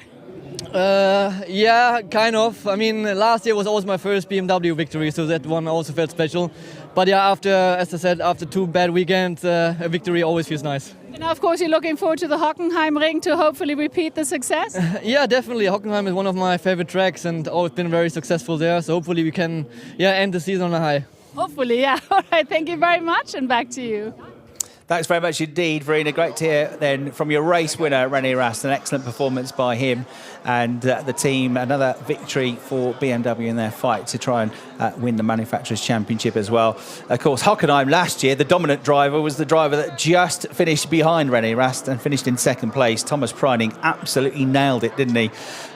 Yeah, kind of. I mean, last year was also my first BMW victory, so that one also felt special. But yeah, as I said, after 2 bad weekends, a victory always feels nice. And of course, you're looking forward to the Hockenheimring to hopefully repeat the success? Yeah, definitely. Hockenheim is one of my favorite tracks and always been very successful there. So hopefully we can end the season on a high. Hopefully, yeah. All right, thank you very much, and back to you. Thanks very much indeed, Verena. Great to hear then from your race winner, René Rast. An excellent performance by him and the team. Another victory for BMW in their fight to try and win the Manufacturers' Championship as well. Of course, Hockenheim last year, the dominant driver was the driver that just finished behind René Rast and finished in second place. Thomas Preining absolutely nailed it, didn't he,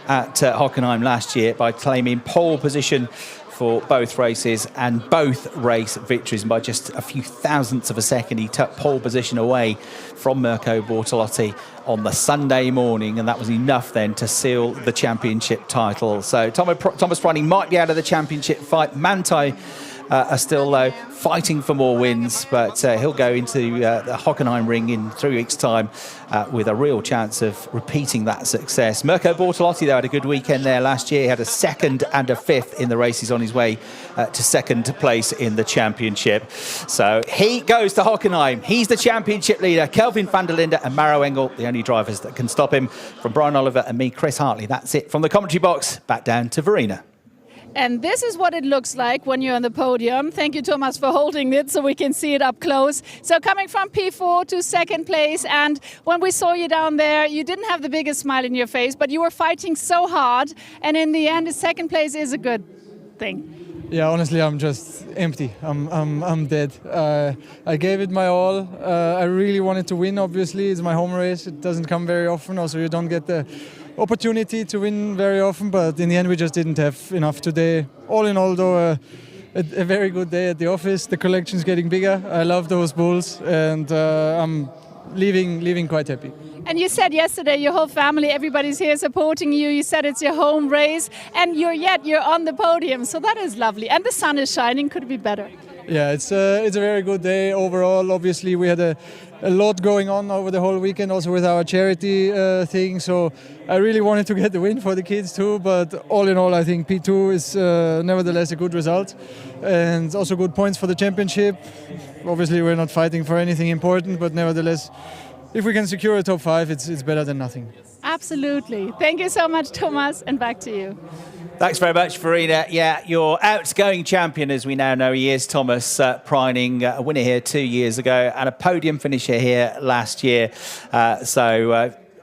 at Hockenheim last year by claiming pole position for both races and both race victories. And by just a few thousandths of a second, he took pole position away from Mirko Bortolotti on the Sunday morning, and that was enough then to seal the championship title. So Thomas Preining might be out of the championship fight. Manthey are still fighting for more wins, but he'll go into the Hockenheimring in 3 weeks' time with a real chance of repeating that success. Mirko Bortolotti, though, had a good weekend there last year. He had a 2nd and a 5th in the races on his way to 2nd place in the championship. So he goes to Hockenheim. He's the championship leader. Kelvin van der Linde and Maro Engel, the only drivers that can stop him. From Brian Oliver and me, Chris Hartley, that's it from the commentary box. Back down to Verena. And this is what it looks like when you're on the podium. Thank you, Thomas, for holding it so we can see it up close. So coming from P4 to 2nd place, and when we saw you down there, you didn't have the biggest smile in your face, but you were fighting so hard, and in the end, the 2nd place is a good thing. Yeah, honestly, I'm just empty. I'm dead. I gave it my all. I really wanted to win, obviously. It's my home race. It doesn't come very often. Also, you don't get the opportunity to win very often, but in the end we just didn't have enough today. All in all, though, a very good day at the office. The collection's getting bigger. I love those bulls, and I'm leaving quite happy. And you said yesterday your whole family, everybody's here supporting you. You said it's your home race, and you're on the podium, so that is lovely. And the sun is shining. Could be better. Yeah, it's a very good day overall. Obviously, we had a lot going on over the whole weekend, also with our charity thing. So I really wanted to get the win for the kids too. But all in all, I think P2 is nevertheless a good result, and also good points for the championship. Obviously, we're not fighting for anything important, but nevertheless, if we can secure a top 5, it's better than nothing. Absolutely. Thank you so much, Thomas, and back to you. Thanks very much, Verena. Yeah, your outgoing champion, as we now know he is, Thomas Preining, a winner here 2 years ago and a podium finisher here last year.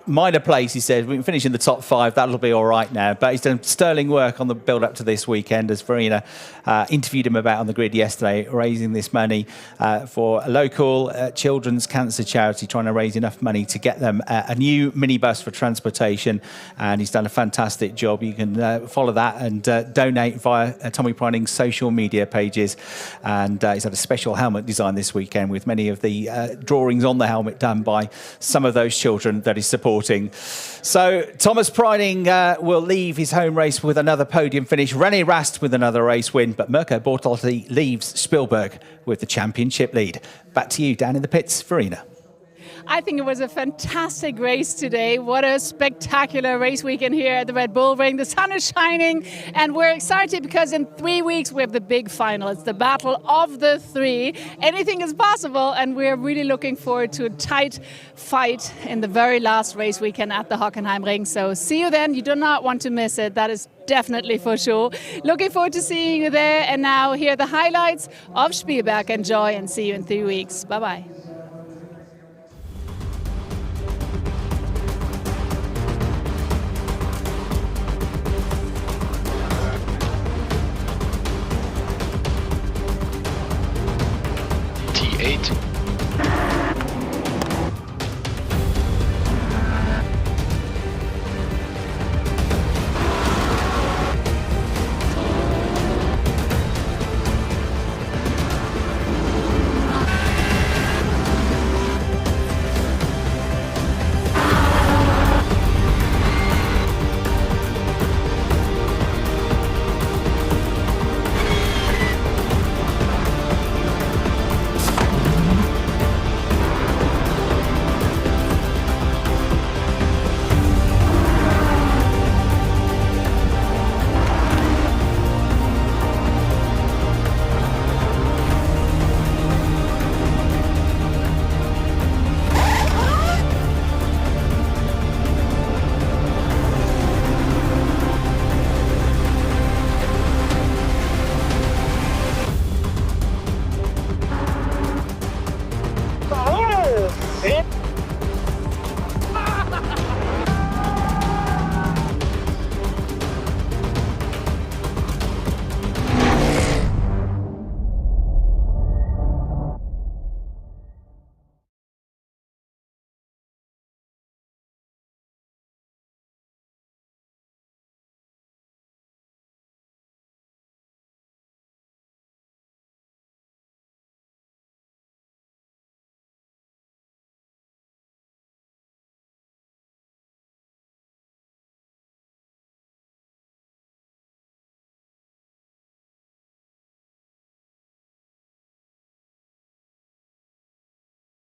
Minor place, he said. We can finish in the top 5. That'll be all right now. But he's done sterling work on the build-up to this weekend, as Verena interviewed him about on the grid yesterday, raising this money for a local children's cancer charity, trying to raise enough money to get them a new minibus for transportation. And he's done a fantastic job. You can follow that and donate via Tommy Preining's social media pages. And he's had a special helmet design this weekend with many of the drawings on the helmet done by some of those children that he's supporting. So Thomas Preining will leave his home race with another podium finish. René Rast with another race win, but Mirko Bortolotti leaves Spielberg with the championship lead. Back to you down in the pits, Verena. I think it was a fantastic race today. What a spectacular race weekend here at the Red Bull Ring. The sun is shining, and we're excited because in 3 weeks we have the big final. It's the battle of the 3. Anything is possible, and we're really looking forward to a tight fight in the very last race weekend at the Hockenheimring. So see you then. You do not want to miss it. That is definitely for sure. Looking forward to seeing you there. And now here are the highlights of Spielberg. Enjoy, and see you in 3 weeks. Bye-bye. T8